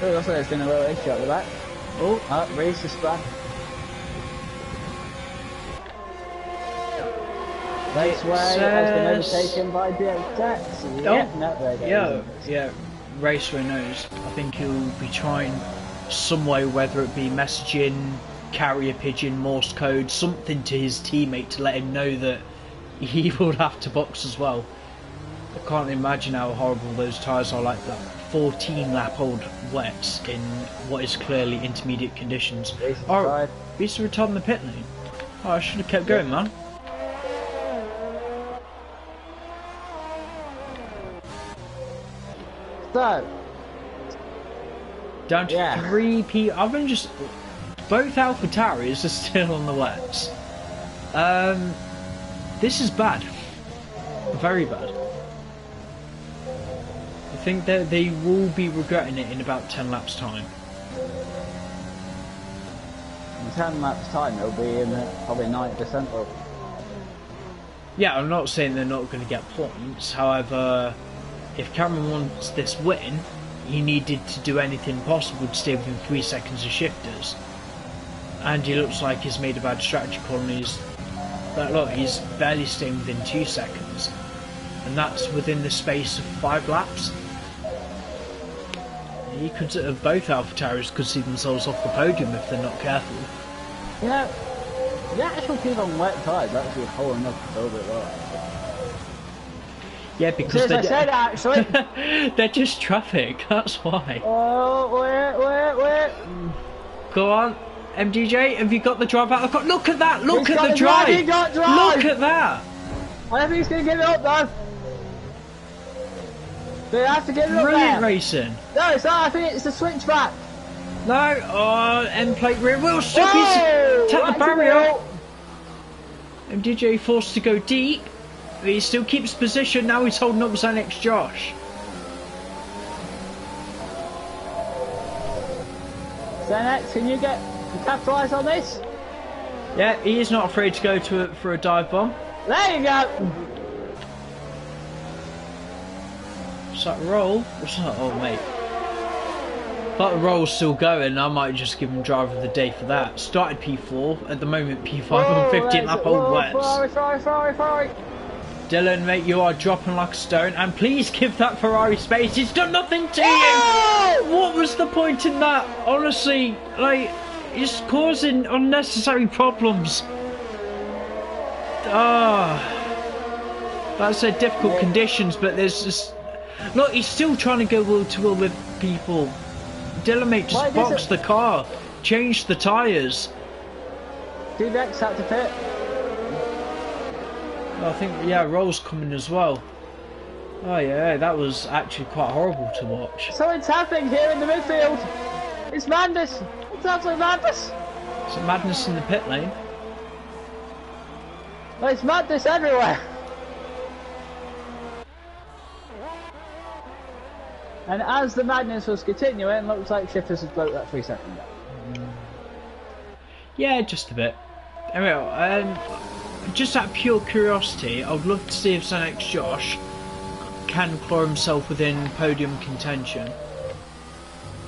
Oh, also there's been a little issue at the back. Oh, race is back. Raceway has been overtaken by DXX. Yeah, Raceway knows. I think he'll be trying some way, whether it be messaging, carrier pigeon, Morse code, something to his teammate to let him know that he would have to box as well. I can't imagine how horrible those tyres are, like that 14 lap old wets in what is clearly intermediate conditions. Oh, we used to retard in the pit lane. Oh, I should have kept going, man. So down to 3 P. I've been just both AlphaTauris are still on the wets. This is bad. Very bad. I think that they will be regretting it in about 10 laps time. In 10 laps time, it'll be in probably 90% up. Yeah, I'm not saying they're not going to get points. However, if Cameron wants this win, he needed to do anything possible to stay within 3 seconds of shifters. And he looks like he's made a bad strategy call, and he's barely staying within 2 seconds. And that's within the space of 5 laps. He could, both AlphaTauri's could see themselves off the podium if they're not careful. Yeah, the actual people on wet tyres actually holding up a little bit lower. Yeah, because they're just traffic, that's why. Oh, wait. Go on, MDJ, have you got the drive out of the car? Look at that, look He's at the got drive! drive! Look at that! I don't think he's going to give it up though. They have to give it up. Brilliant racing. No, it's not, I think it's the switchback. No, oh, end plate rear wheel stuck his tap the barrier. MDJ forced to go deep, but he still keeps position. Now he's holding up Xanax Josh. Xanax, can you capitalise on this? Yeah, he is not afraid to go to it for a dive bomb. There you go. What's that roll? What's that? Oh, mate. But the roll's still going. I might just give him driver of the day for that. Started P4. At the moment, P5 on 15 lap old wets. Ferrari. Dylan, mate, you are dropping like a stone. And please give that Ferrari space. It's done nothing to you. What was the point in that? Honestly, like, it's causing unnecessary problems. That's difficult conditions, but there's just... Look, he's still trying to go wheel to wheel with people. Dylan, mate, just box the car. Change the tyres. Do next had to pit. I think, yeah, Roll's coming as well. Oh, yeah, that was actually quite horrible to watch. Something's happening here in the midfield. It's madness. It's absolute madness. It's madness in the pit lane. Well, it's madness everywhere. And as the madness was continuing, it looks like shifters had broke that 3 second gap. Yeah, just a bit. Anyway, just out of pure curiosity, I would love to see if Xanax Josh can claw himself within podium contention.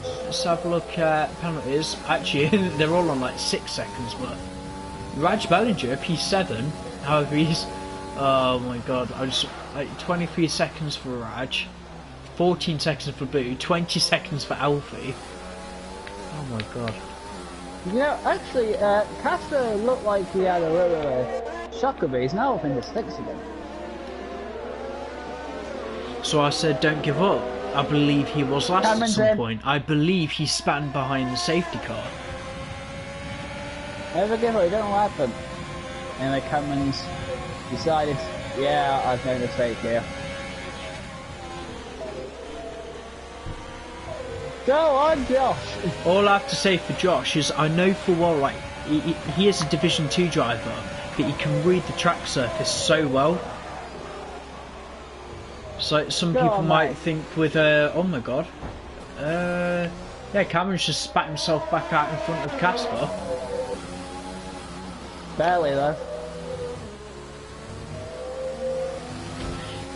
Let's have a look at penalties. Actually, they're all on like 6 seconds worth. Raj Bellinger, P7. However, he's... Oh my god, I just... Like, 23 seconds for Raj. 14 seconds for Boo, 20 seconds for Alfie. Oh my god. You know, actually, Castro looked like he had a little shocker, but he's now up in the sticks again. So I said don't give up. I believe he was last at some point. I believe he spat behind the safety car. Never give up, you don't know what happened. And the Cameron's decided, yeah, I've made a mistake here. Go on, Josh! All I have to say for Josh is I know for well, like, he is a Division 2 driver, but he can read the track surface so well. So some people might think with, oh my god. Yeah, Cameron's just spat himself back out in front of Casper. Barely though.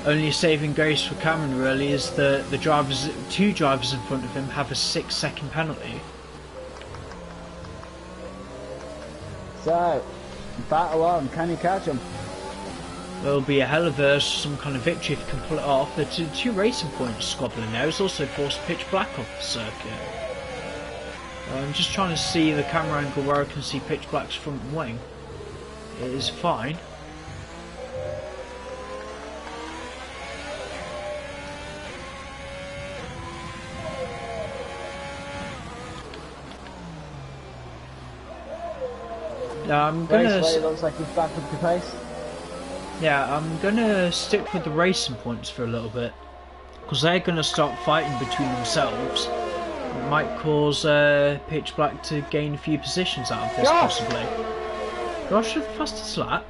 Only saving grace for Cameron really is the drivers, 2 drivers in front of him have a 6 second penalty. So, battle on, can you catch him? There'll be a hell of some kind of victory if you can pull it off. The two racing points squabbling there. It's also forced pitch black off the circuit. I'm just trying to see the camera angle where I can see pitch black's front wing. It is fine. I'm gonna. Looks like he's back up to pace. Yeah, I'm gonna stick with the racing points for a little bit because they're gonna start fighting between themselves. It might cause Pitch Black to gain a few positions out of this, possibly. Gosh, the fastest lap.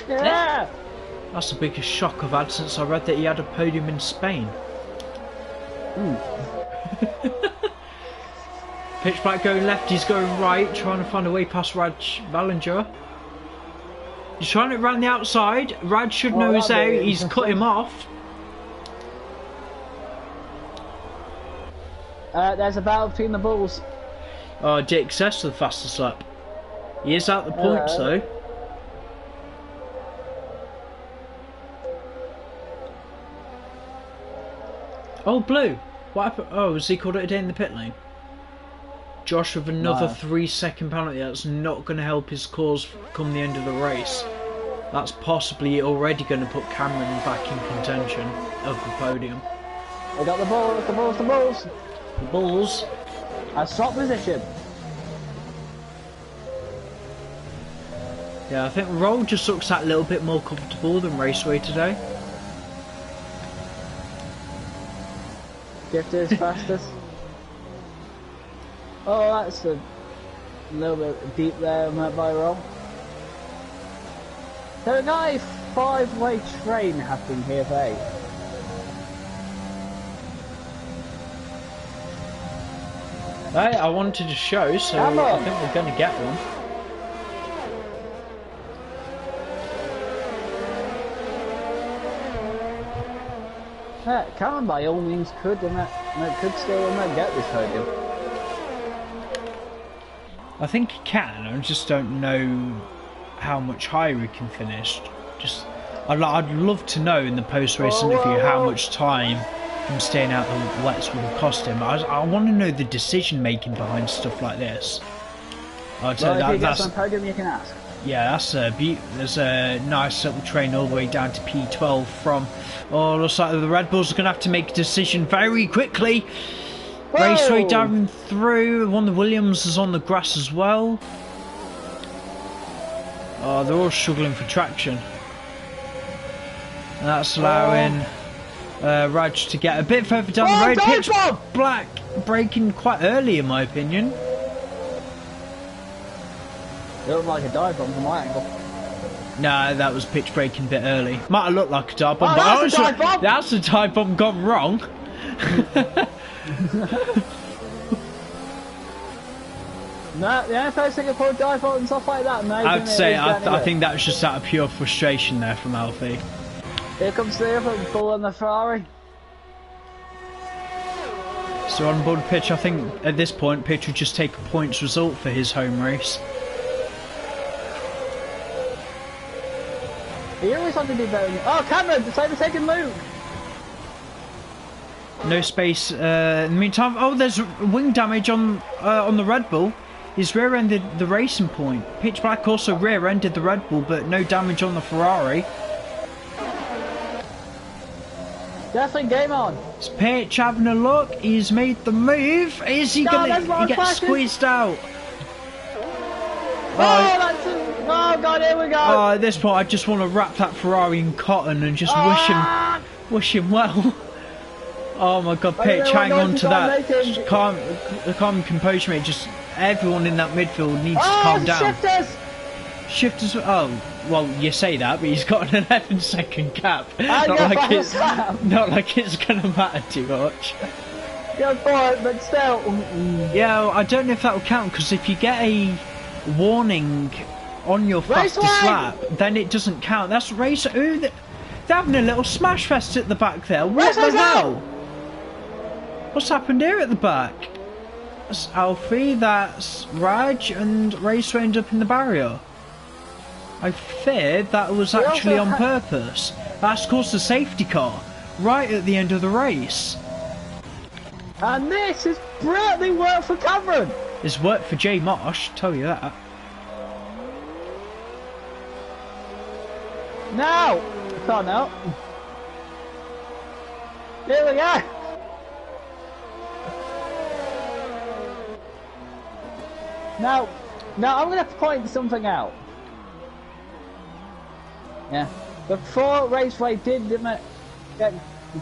Yeah. That's the biggest shock I've had since I read that he had a podium in Spain. Pitch black going left, he's going right, trying to find a way past Raj Ballinger. He's trying it around the outside. Raj should know he's out, he's cut him off. There's a battle between the bulls. Oh, DXS to the fastest lap. He is out the points though. Oh, blue. What happened? Oh, has he called it a day in the pit lane? Josh with another 3-second penalty. That's not going to help his cause come the end of the race. That's possibly already going to put Cameron back in contention of the podium. We got the bulls, the bulls, the bulls. The Bulls. I swap position. Yeah, I think Roll just looks that little bit more comfortable than Raceway today. Gift is fastest. Oh, that's a little bit deep there by Roll. So we got a 5-way train happening here for 8. Hey, I wanted to show, so I think we're going to get one. Yeah, Cameron by all means could, and could still get this podium. I think he can, I just don't know how much higher he can finish. I'd love to know in the post-race interview how much time him staying out the wets would have cost him. I want to know the decision-making behind stuff like this. If he gets on podium, you can ask. Yeah, there's a nice little train all the way down to P12 from... Oh, looks like the Red Bulls are going to have to make a decision very quickly. Whoa! Raceway down through. One of the Williams is on the grass as well. Oh, they're all struggling for traction. And that's allowing Raj to get a bit further down the road. Pitch black braking quite early, in my opinion. It looked like a dive bomb from my angle. Nah, that was pitch braking a bit early. Might have looked like a dive bomb, but that's a dive bomb gone wrong. No, the only person who can pull dive bomb and stuff like that. I'd say I think that was just out of pure frustration there from Alfie. Here comes the other bull on the Ferrari. So on board pitch, I think at this point, Pitch would just take a points result for his home race. He always wanted to do better. Oh, Cameron, it's overtaking Luke. No space. In the meantime, oh, there's wing damage on the Red Bull. He's rear-ended the racing point. Pitch Black also rear-ended the Red Bull, but no damage on the Ferrari. Definitely game on. It's Pitch having a look. He's made the move. Is he gonna? He gets squeezed out. Oh god, here we go. Oh, at this point, I just want to wrap that Ferrari in cotton and just wish him well. Oh my god, Pitch, hang on to that. Calm composure, mate. Just everyone in that midfield needs to calm down. Shifters. Oh, well, you say that, but he's got an 11-second gap. Not like it's gonna matter too much. Go for it, but still. Yeah, well, I don't know if that will count, because if you get a warning on your fastest lap, then it doesn't count. That's race. Ooh, they're having a little smash fest at the back there. What the hell? What's happened here at the back? That's Alfie, that's Raj, and Raceway end up in the barrier. I feared that was actually on purpose. That's caused a safety car right at the end of the race. And this is brilliantly worked for Cameron. It's worked for Jay Marsh, tell you that. Now, come on now. Here we go. Now I'm going to point something out. Yeah, before Raceway did get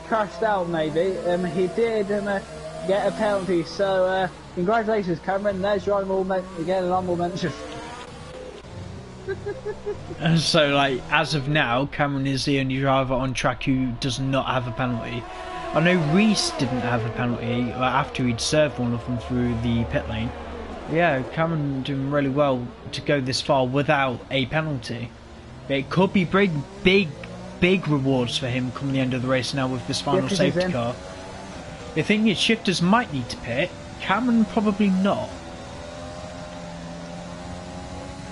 crashed out, maybe he did get a penalty. So congratulations, Cameron. There's your honourable again, an honourable mention. And so, like, as of now, Cameron is the only driver on track who does not have a penalty. I know Reese didn't have a penalty after he'd served one of them through the pit lane. Yeah, Cameron doing really well to go this far without a penalty. It could be big rewards for him come the end of the race now with this final safety car. The thing is, shifters might need to pit. Cameron probably not.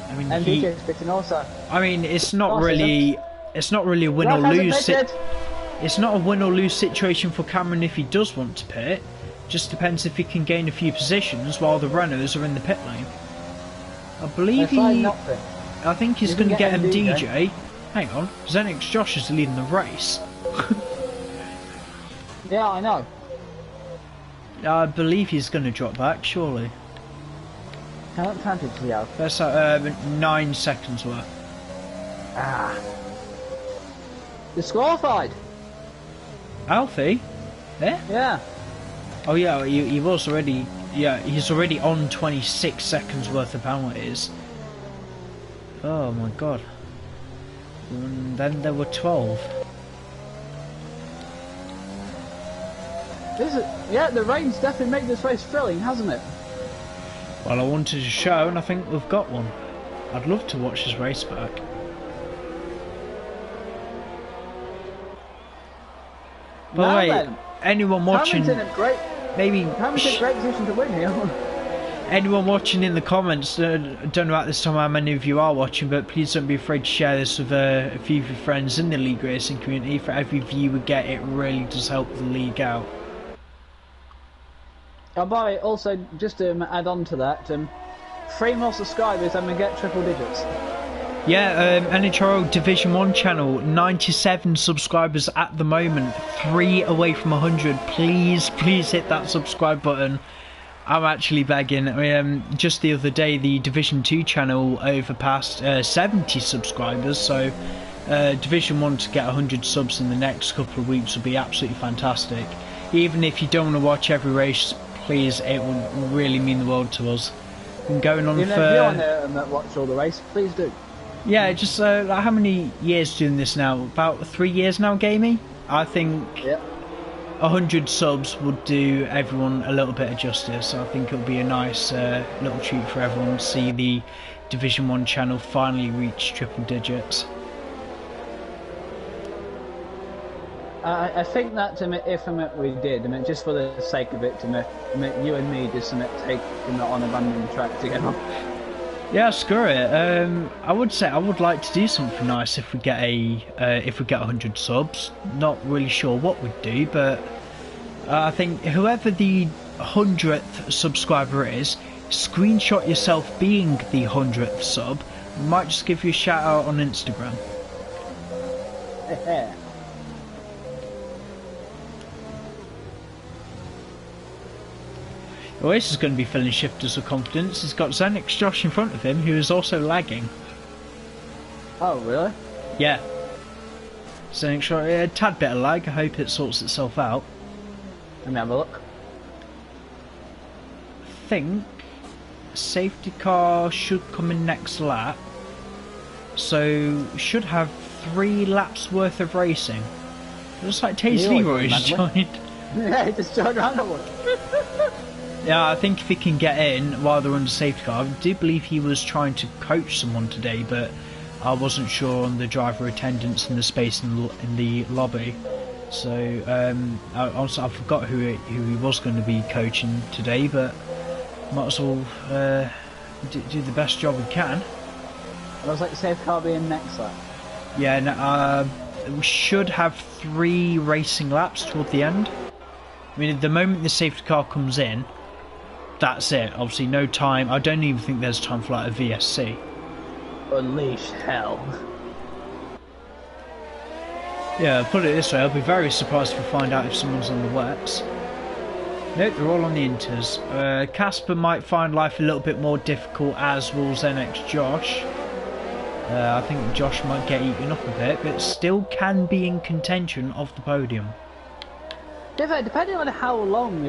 I mean, DJ's pitting also. I mean, it's not really a win or lose. It's not a win or lose situation for Cameron if he does want to pit. Just depends if he can gain a few positions while the runners are in the pit lane. I believe I think he's going to get him DJ. Hang on, Xenix Josh is leading the race. Yeah, I know. I believe he's going to drop back, surely. How much advantage do you have? That's 9 seconds worth. Ah. Disqualified. Alfie? Yeah? Yeah. Oh yeah, he was already... Yeah, he's already on 26 seconds worth of penalties. Oh my god. And then there were 12. Yeah, the rain's definitely made this race thrilling, hasn't it? Well, I wanted to show, and I think we've got one. I'd love to watch this race back. By the way, anyone watching... Hamilton's in great position to win here. Anyone watching in the comments, don't know at this time how many of you are watching, but please don't be afraid to share this with a few of your friends in the league racing community. For every view we get, it really does help the league out. Also, just to add on to that, 3 more subscribers and we get triple digits. Yeah, Nhrl Division 1 channel, 97 subscribers at the moment, 3 away from 100. Please hit that subscribe button. I'm actually begging. Just the other day, the Division 2 channel overpassed 70 subscribers, so Division 1 to get 100 subs in the next couple of weeks would be absolutely fantastic. Even if you don't want to watch every race, please, it would really mean the world to us. Been going on if you want to watch all the race, please do. Yeah, just like how many years doing this now? About 3 years now, Gamey? I think 100 subs would do everyone a little bit of justice. I think it would be a nice little treat for everyone to see the Division 1 channel finally reach triple digits. I think that if we did, just for the sake of it, you and me just take on a random track together. Yeah, screw it. I would say I would like to do something nice if we get 100 subs. Not really sure what we'd do, but I think whoever the 100th subscriber is, screenshot yourself being the 100th sub. Might just give you a shout out on Instagram. Oasis is going to be filling shifters with confidence. He's got Xenix Josh in front of him, who is also lagging. Oh, really? Yeah. Xenix Josh, a tad bit of lag. I hope it sorts itself out. Let me have a look. I think safety car should come in next lap. So, should have 3 laps worth of racing. It looks like Taze Leroy's joined. Yeah, he just joined randomly. Yeah, I think if he can get in while they're under safety car, I do believe he was trying to coach someone today, but I wasn't sure on the driver attendance and the space in the lobby. So also I forgot who he was going to be coaching today, but might as well do the best job we can. I was like the safety car being next lap. Yeah, no, we should have 3 racing laps toward the end. I mean, at the moment the safety car comes in, that's it. Obviously no time. I don't even think there's time for like a VSC. Unleash hell. Yeah, put it this way, I'll be very surprised if we find out if someone's on the wets. Nope, they're all on the inters. Casper might find life a little bit more difficult, as will Xenix Josh. I think Josh might get eaten up a bit, but still can be in contention of the podium. Yeah, depending on how long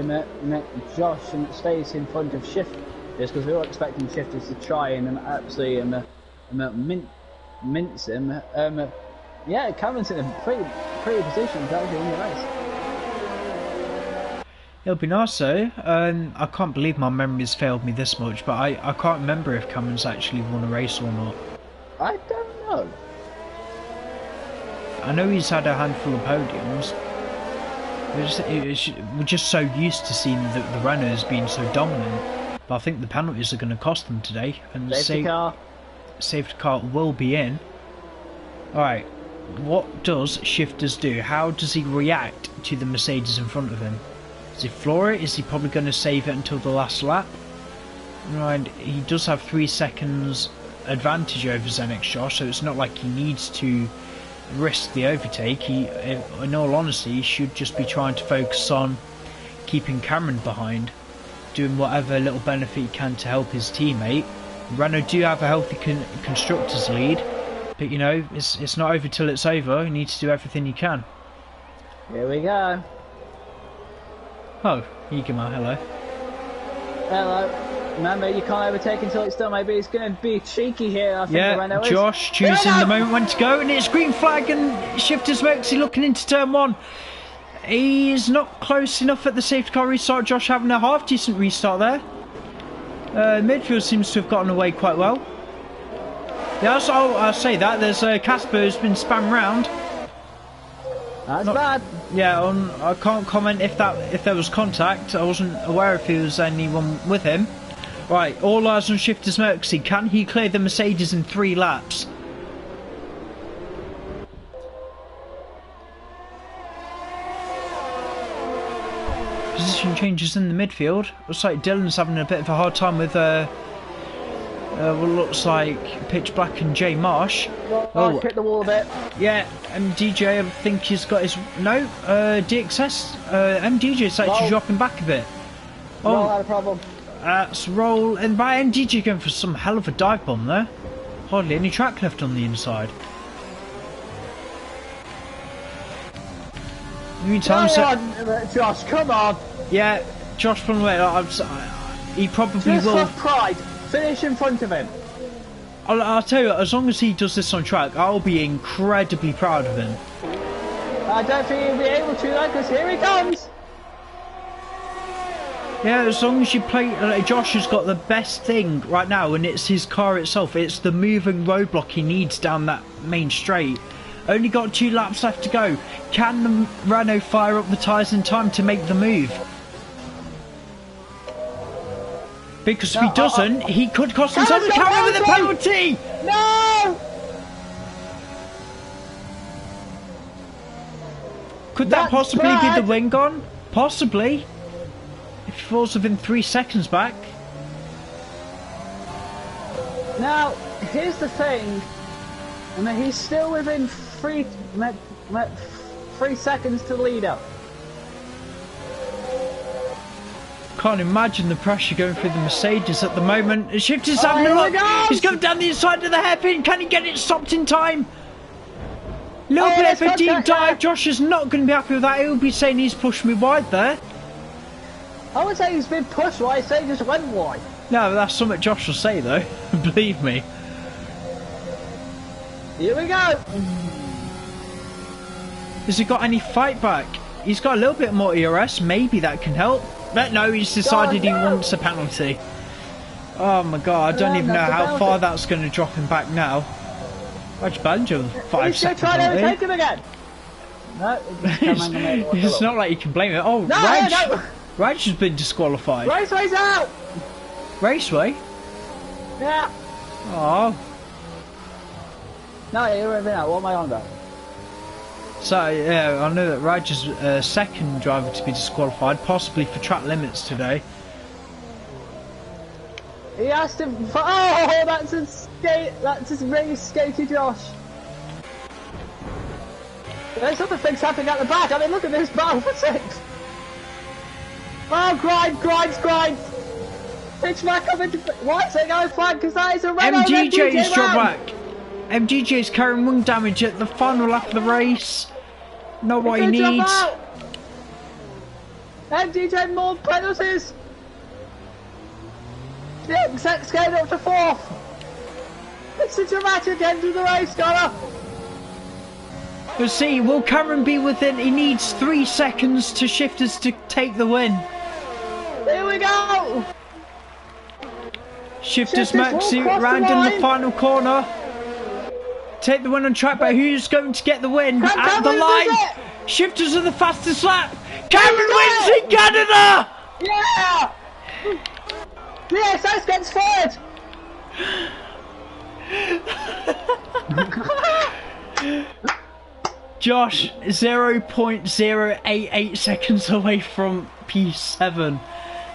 Josh stays in front of shifters, because we were expecting shifters to try and absolutely mince him. Yeah, Cameron's in a pretty position to actually win the race. It'll be nice though. I can't believe my memory's failed me this much, but I can't remember if Cameron's actually won a race or not. I don't know. I know he's had a handful of podiums. We're just so used to seeing the Renaults being so dominant. But I think the penalties are going to cost them today. And Safety car. Safety car will be in. Alright, what does Shifters do? How does he react to the Mercedes in front of him? Does he floor it? Is he probably going to save it until the last lap? Right, he does have 3 seconds advantage over Zenix Josh, so it's not like he needs to risk the overtake. He, in all honesty, should just be trying to focus on keeping Cameron behind, doing whatever little benefit he can to help his teammate. Renault do have a healthy constructors lead, but you know, it's not over till it's over. You need to do everything you can. Here we go. Oh, Higema, hello. Hello. Remember, you can't overtake until it's done. Maybe it's going to be cheeky here. I think the Renault Josh choosing the moment when to go, and it's green flag, and Shifters Moxie looking into turn 1. He's not close enough at the safety car restart. Josh having a half decent restart there. Midfield seems to have gotten away quite well. Yeah, so I'll say that. There's Casper who's been spammed round. That's bad. Yeah, I can't comment if there was contact. I wasn't aware if there was anyone with him. Right, all eyes on Shifters Merxy. Can he clear the Mercedes in 3 laps? Position changes in the midfield. Looks like Dylan's having a bit of a hard time with what looks like Pitch Black and Jay Marsh. Oh, hit the wall a bit. Yeah, MDJ, I think he's got his... No, DXS. MDJ's actually dropping back a bit. Oh, had a problem. That's Roll, and by MDJ going for some hell of a dive bomb there. Hardly any track left on the inside. Meantime, Josh, come on. Yeah, Josh from the way. He probably just will. For pride, finish in front of him. I'll tell you, as long as he does this on track, I'll be incredibly proud of him. I don't think he'll be able to, though, because here he comes. Yeah, as long as you play... Josh has got the best thing right now, and it's his car itself. It's the moving roadblock he needs down that main straight. Only got 2 laps left to go. Can the Renault fire up the tyres in time to make the move? Because if he doesn't, he could cost himself the camera with a penalty! No! Could that possibly be the wing gone? Possibly. If he falls within 3 seconds back. Now, here's the thing. I mean, he's still within 3 seconds to the leader. Can't imagine the pressure going through the Mercedes at the moment. The Shifter's having a look. He's going down the inside of the hairpin. Can he get it stopped in time? Little bit of a deep dive. Josh is not going to be happy with that. He'll be saying he's pushed me wide there. I would say he's been pushed wide. I say he just went wide. No, that's something Josh will say though. Believe me. Here we go. Has he got any fight back? He's got a little bit more ERS. Maybe that can help. But no, he's decided he wants a penalty. Oh my god, I don't even know how far that's going to drop him back now. Raj Banjo, 5 seconds. He's going to try to overtake him again. No, it's not like you can blame it. Oh, no, Raj has been disqualified. Raceway's out. Raceway? Yeah. Oh. No, you're out. What am I on about? So yeah, I know that Raj is second driver to be disqualified, possibly for track limits today. He asked him for... Oh, that's a skate. That's a really skatey Josh. There's other things happening at the back. I mean, look at this battle for 6. Oh, grinds. Pitch back up into... Why is it going flag? Because that is a red. MDJ's dropped back. MDJ's carrying wing damage at the final lap of the race. Not what he needs. MDJ more penalties. Six getting up to 4th. It's a dramatic end to the race, Connor. We'll see, will Cameron be within? He needs 3 seconds to Shifters to take the win. Here we go. Shifters Maxi round in the final corner. Take the win on track, but who's going to get the win at the line? Shifters are the fastest lap. Cameron wins in Canada! Yeah! Yes, that gets forward! Josh, 0.088 seconds away from P7.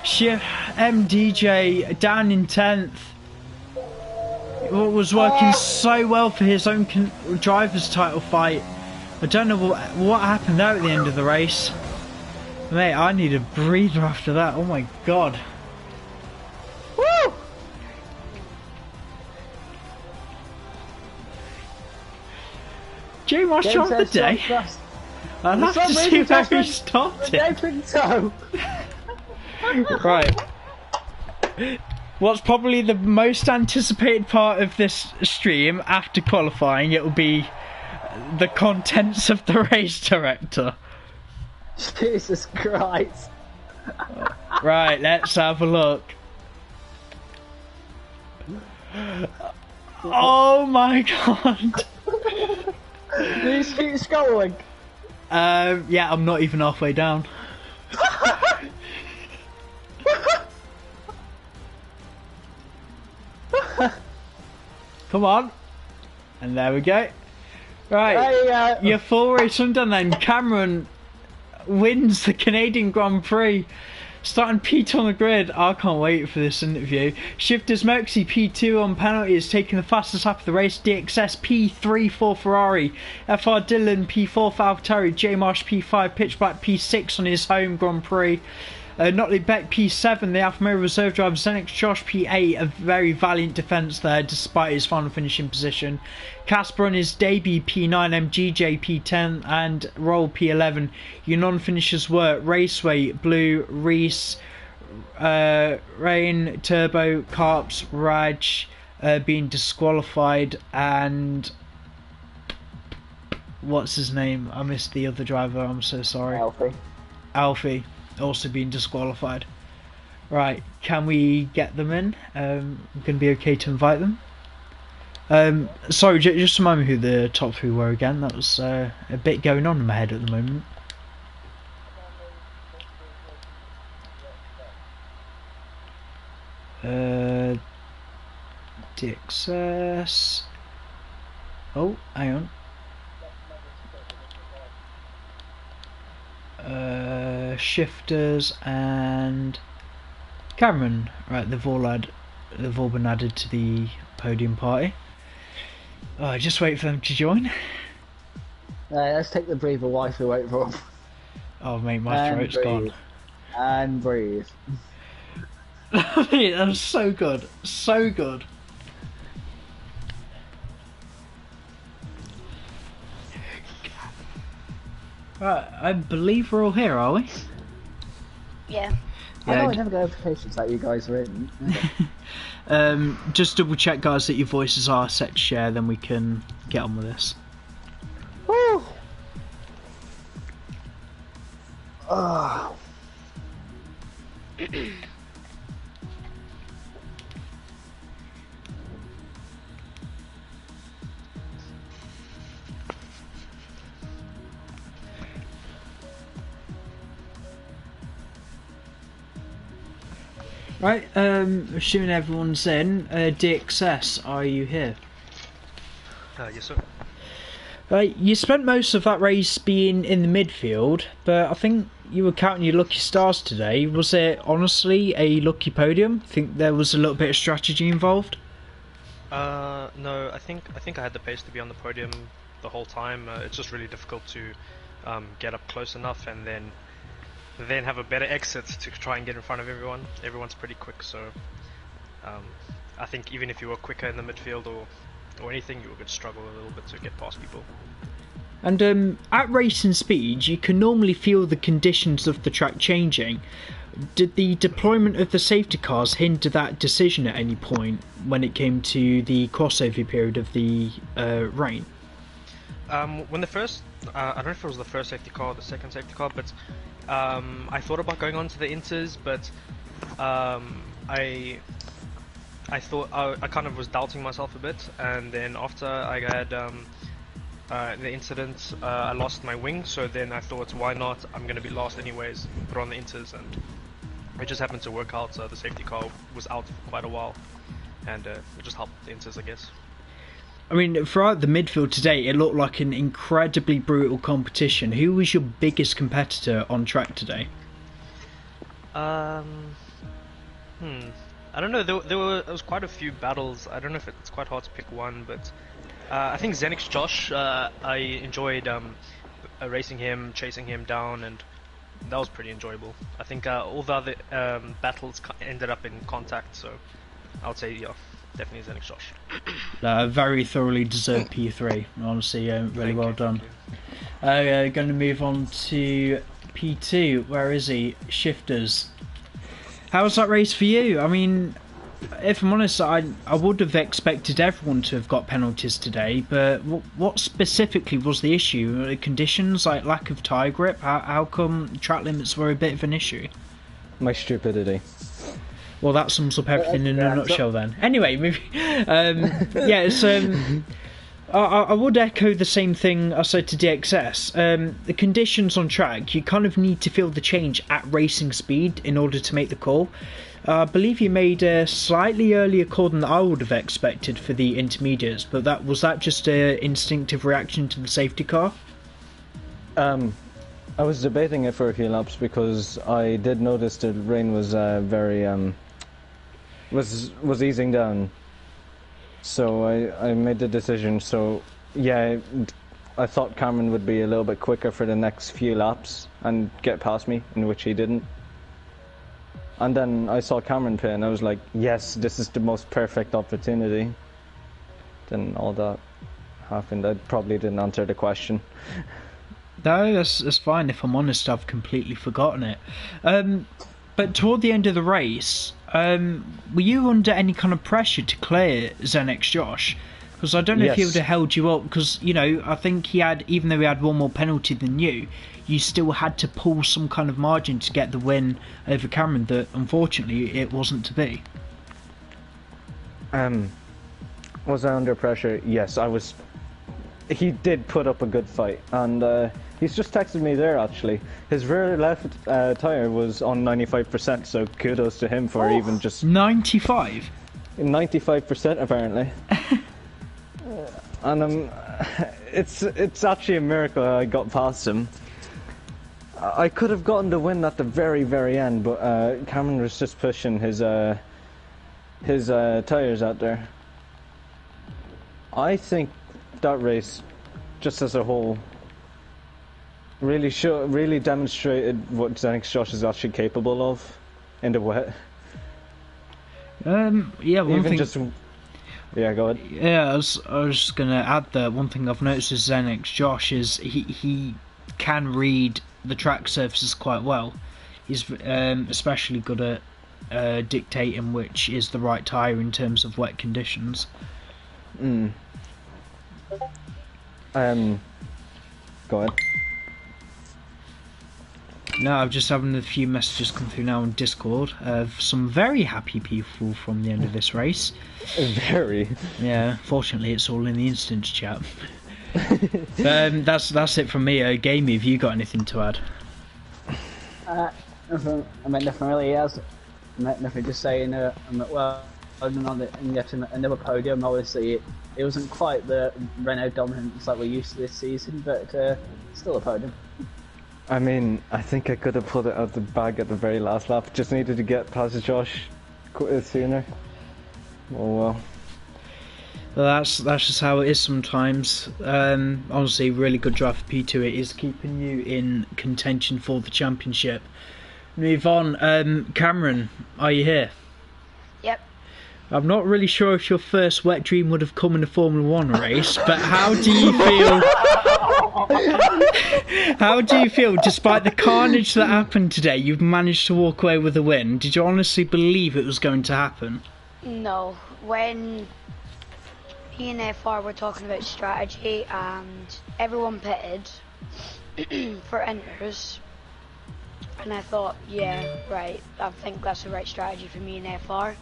MDJ down in 10th. Was working so well for his own driver's title fight. I don't know what happened there at the end of the race. Mate, I need a breather after that. Oh my god. Woo! J-Marsh shot of the day. I'll have to see where he started. I think so. Right. What's probably the most anticipated part of this stream after qualifying, it will be the contents of the race director. Jesus Christ. Right, let's have a look. Oh my god. Do you keep scrolling? Yeah, I'm not even halfway down. Come on. And there we go. Right, your full race undone then. Cameron wins the Canadian Grand Prix. Starting P2 on the grid. I can't wait for this interview. Shifters Moxie P2 on penalties, taking the fastest lap of the race. DXS P3 for Ferrari. FR Dillon P4 for AlphaTauri. J Marsh P5. Pitch Black P6 on his home Grand Prix. Notley Beck P7, the Alfa Romeo reserve driver. Zenix Josh P8, a very valiant defence there despite his final finishing position. Casper on his debut P9, MGJ P10 and Roll P11. Your non-finishers were Raceway, Blue, Reese, Rain, Turbo, Carps, Raj being disqualified, and what's his name? I missed the other driver, I'm so sorry. Alfie. Also being disqualified. Right, can we get them in? Going to be okay to invite them. Sorry, just remind me who the top 3 were again. That was a bit going on in my head at the moment. DXS. Oh, hang on. Shifters and Cameron. Right, they've all been added to the podium party. Just wait for them to join. Let's take the breather while we wait for them. Oh mate, my throat's gone. And breathe. That was so good, so good. Right, I believe we're all here, are we? Yeah. I know I never get notifications that you guys are in. Just double check, guys, that your voices are set to share, then we can get on with this. Woo! Oh. Right, assuming everyone's in, DXS, are you here? Yes sir. Right, you spent most of that race being in the midfield, but I think you were counting your lucky stars today. Was it honestly a lucky podium? Think there was a little bit of strategy involved? No, I think I had the pace to be on the podium the whole time. It's just really difficult to get up close enough and then have a better exit to try and get in front of everyone. Everyone's pretty quick, so I think even if you were quicker in the midfield or anything, you would struggle a little bit to get past people. And at racing speed, you can normally feel the conditions of the track changing. Did the deployment of the safety cars hinder that decision at any point when it came to the crossover period of the rain? When the first, I don't know if it was the first safety car or the second safety car, but I thought about going on to the inters, but I thought I kind of was doubting myself a bit, and then after I had the incident, I lost my wing, so then I thought, why not? I'm going to be last anyways, put on the inters, and it just happened to work out. The safety car was out for quite a while, and it just helped the inters, I guess. I mean, throughout the midfield today, it looked like an incredibly brutal competition. Who was your biggest competitor on track today? I don't know. There was quite a few battles. I don't know if it's quite hard to pick one, but I think Xenix Josh. I enjoyed racing him, chasing him down, and that was pretty enjoyable. I think all the other battles ended up in contact, so I would say definitely Xenix Josh. Very thoroughly deserved P3. Honestly, really well done. Going to move on to P2. Where is he? Shifters. How was that race for you? I mean, if I'm honest, I would have expected everyone to have got penalties today, but what specifically was the issue? Conditions, like lack of tyre grip? How come track limits were a bit of an issue? My stupidity. Well, that sums up everything in a nutshell then. Anyway, I would echo the same thing I said to DXS. The conditions on track, you kind of need to feel the change at racing speed in order to make the call. I believe you made a slightly earlier call than I would have expected for the intermediates, but was that just an instinctive reaction to the safety car? I was debating it for a few laps because I did notice the rain was was easing down. So I made the decision. So yeah, I thought Cameron would be a little bit quicker for the next few laps and get past me, in which he didn't. And then I saw Cameron pit and I was like, yes, this is the most perfect opportunity. Then all that happened. I probably didn't answer the question. No, that's fine. If I'm honest, I've completely forgotten it. But toward the end of the race, were you under any kind of pressure to clear Xenix Josh? Because I don't know if he would have held you up, because, you know, I think he had, even though he had one more penalty than you still had to pull some kind of margin to get the win over Cameron that, unfortunately, it wasn't to be. Was I under pressure? Yes, I was. He did put up a good fight, and he's just texted me there actually. His rear left tyre was on 95%, so kudos to him for even just 95%? 95% apparently. And it's actually a miracle I got past him. I could have gotten the win at the very, very end, but Cameron was just pushing his tyres out there. I think that race, just as a whole, really demonstrated what Xenix Josh is actually capable of in the wet. Yeah, yeah, go ahead. Yeah, I was just going to add that one thing I've noticed with Xenix Josh is he can read the track surfaces quite well. He's especially good at dictating which is the right tyre in terms of wet conditions. Go ahead. No, I'm just having a few messages come through now on Discord of some very happy people from the end of this race. Very. Yeah, fortunately it's all in the instant chat. That's it from me. Gamey, have you got anything to add? Nothing, nothing really else. Nothing, just saying, well, and yet another podium. Obviously, it wasn't quite the Renault dominance like we're used to this season, but still a podium. I mean, I think I could have pulled it out the bag at the very last lap. Just needed to get past Josh sooner. Oh well. Well, that's just how it is sometimes. Honestly, really good drive for P2. It is keeping you in contention for the championship. Move on. Cameron, are you here? Yep. I'm not really sure if your first wet dream would have come in a Formula 1 race, but how do you feel? How do you feel, despite the carnage that happened today, you've managed to walk away with a win? Did you honestly believe it was going to happen? No. When me and FR were talking about strategy and everyone pitted for Nhrl, and I thought, yeah, right, I think that's the right strategy for me and FR.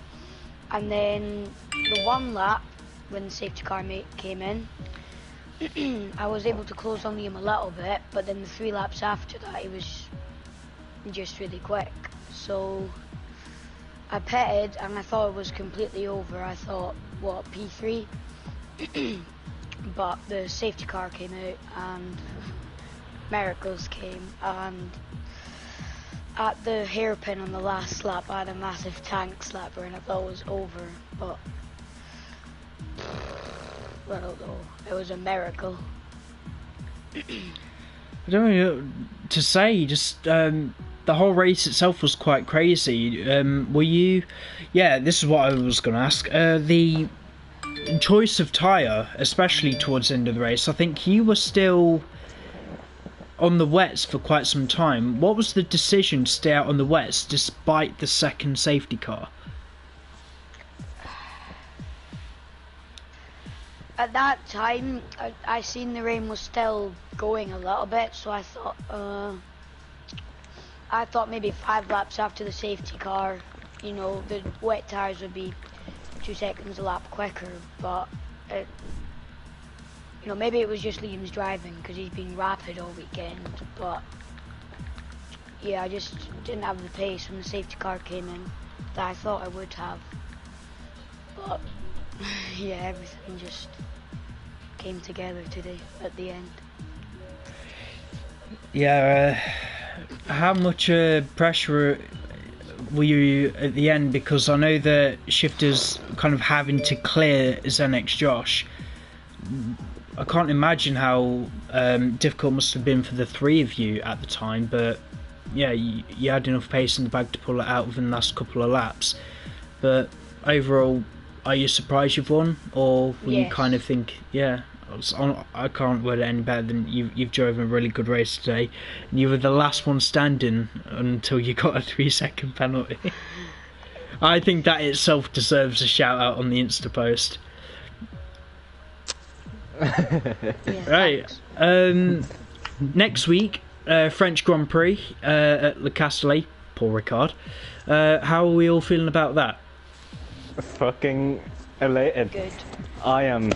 And then the one lap, when the safety car came in, I was able to close on Liam a little bit, but then the 3 laps after that, it was just really quick. So I pitted and I thought it was completely over. I thought, what, P3? But the safety car came out and miracles came, and at the hairpin on the last lap I had a massive tank slapper and I thought it was over, but I don't know, it was a miracle. I don't know to say, just the whole race itself was quite crazy. Were you, yeah, this is what I was going to ask, the choice of tyre, especially towards the end of the race, I think you were still on the wets for quite some time. What was the decision to stay out on the wets despite the second safety car? At that time, I seen the rain was still going a little bit, so I thought maybe 5 laps after the safety car, you know, the wet tyres would be 2 seconds a lap quicker, but you know, maybe it was just Liam's driving because he's been rapid all weekend, but yeah, I just didn't have the pace when the safety car came in that I thought I would have. But yeah, everything just came together today at the end. Yeah, how much pressure were you at the end? Because I know that Shifter's kind of having to clear Xenex Josh. I can't imagine how difficult it must have been for the 3 of you at the time, but yeah, you had enough pace in the bag to pull it out within the last couple of laps. But overall, are you surprised you've won, or will you kind of think, yeah, I can't word it any better than you've driven a really good race today, and you were the last one standing until you got a 3-second penalty. I think that itself deserves a shout out on the Insta post. Right, next week, French Grand Prix at Le Castellet. Paul Ricard. How are we all feeling about that? Fucking elated. Good. I am.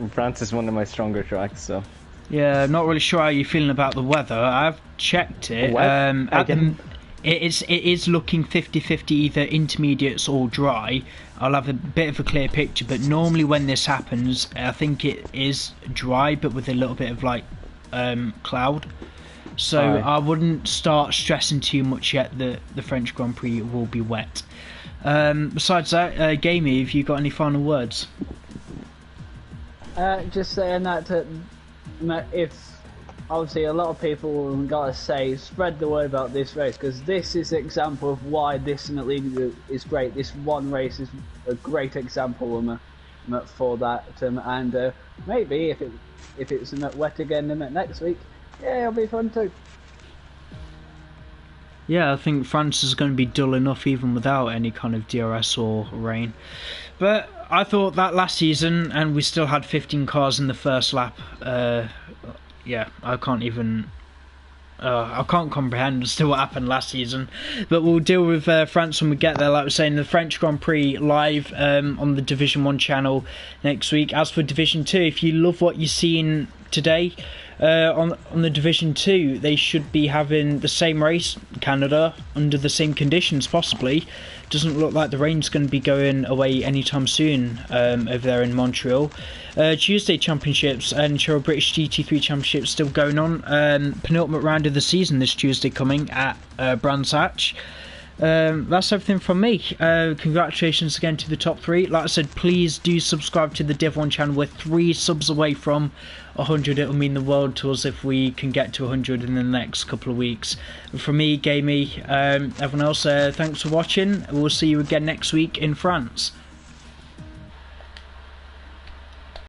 France is one of my stronger tracks, so. Yeah, I'm not really sure how you're feeling about the weather. I've checked it. It is looking 50-50, either intermediates or dry. I'll have a bit of a clear picture, but normally when this happens, I think it is dry, but with a little bit of like cloud. So I wouldn't start stressing too much yet that the French Grand Prix will be wet. Besides that, Gamey, have you got any final words? Just saying that if obviously a lot of people gotta say, spread the word about this race, because this is an example of why this in the league is great. This one race is a great example for that, and maybe if it's wet again next week, yeah, it'll be fun too. Yeah, I think France is going to be dull enough even without any kind of DRS or rain. But I thought that last season, and we still had 15 cars in the first lap. Yeah, I can't comprehend as to what happened last season. But we'll deal with France when we get there. Like I was saying, the French Grand Prix live on the Division 1 channel next week. As for Division 2, if you love what you're seeing today on the Division 2, they should be having the same race, Canada, under the same conditions possibly. Doesn't look like the rain's going to be going away anytime soon over there in Montreal. Tuesday Championships and Nhrl British GT3 Championships still going on. Penultimate round of the season this Tuesday coming at Brands Hatch. That's everything from me. Congratulations again to the top 3. Like I said, please do subscribe to the Div1 channel. We're 3 subs away from 100. It'll mean the world to us if we can get to 100 in the next couple of weeks. From me, Gamey, everyone else, thanks for watching. We'll see you again next week in France.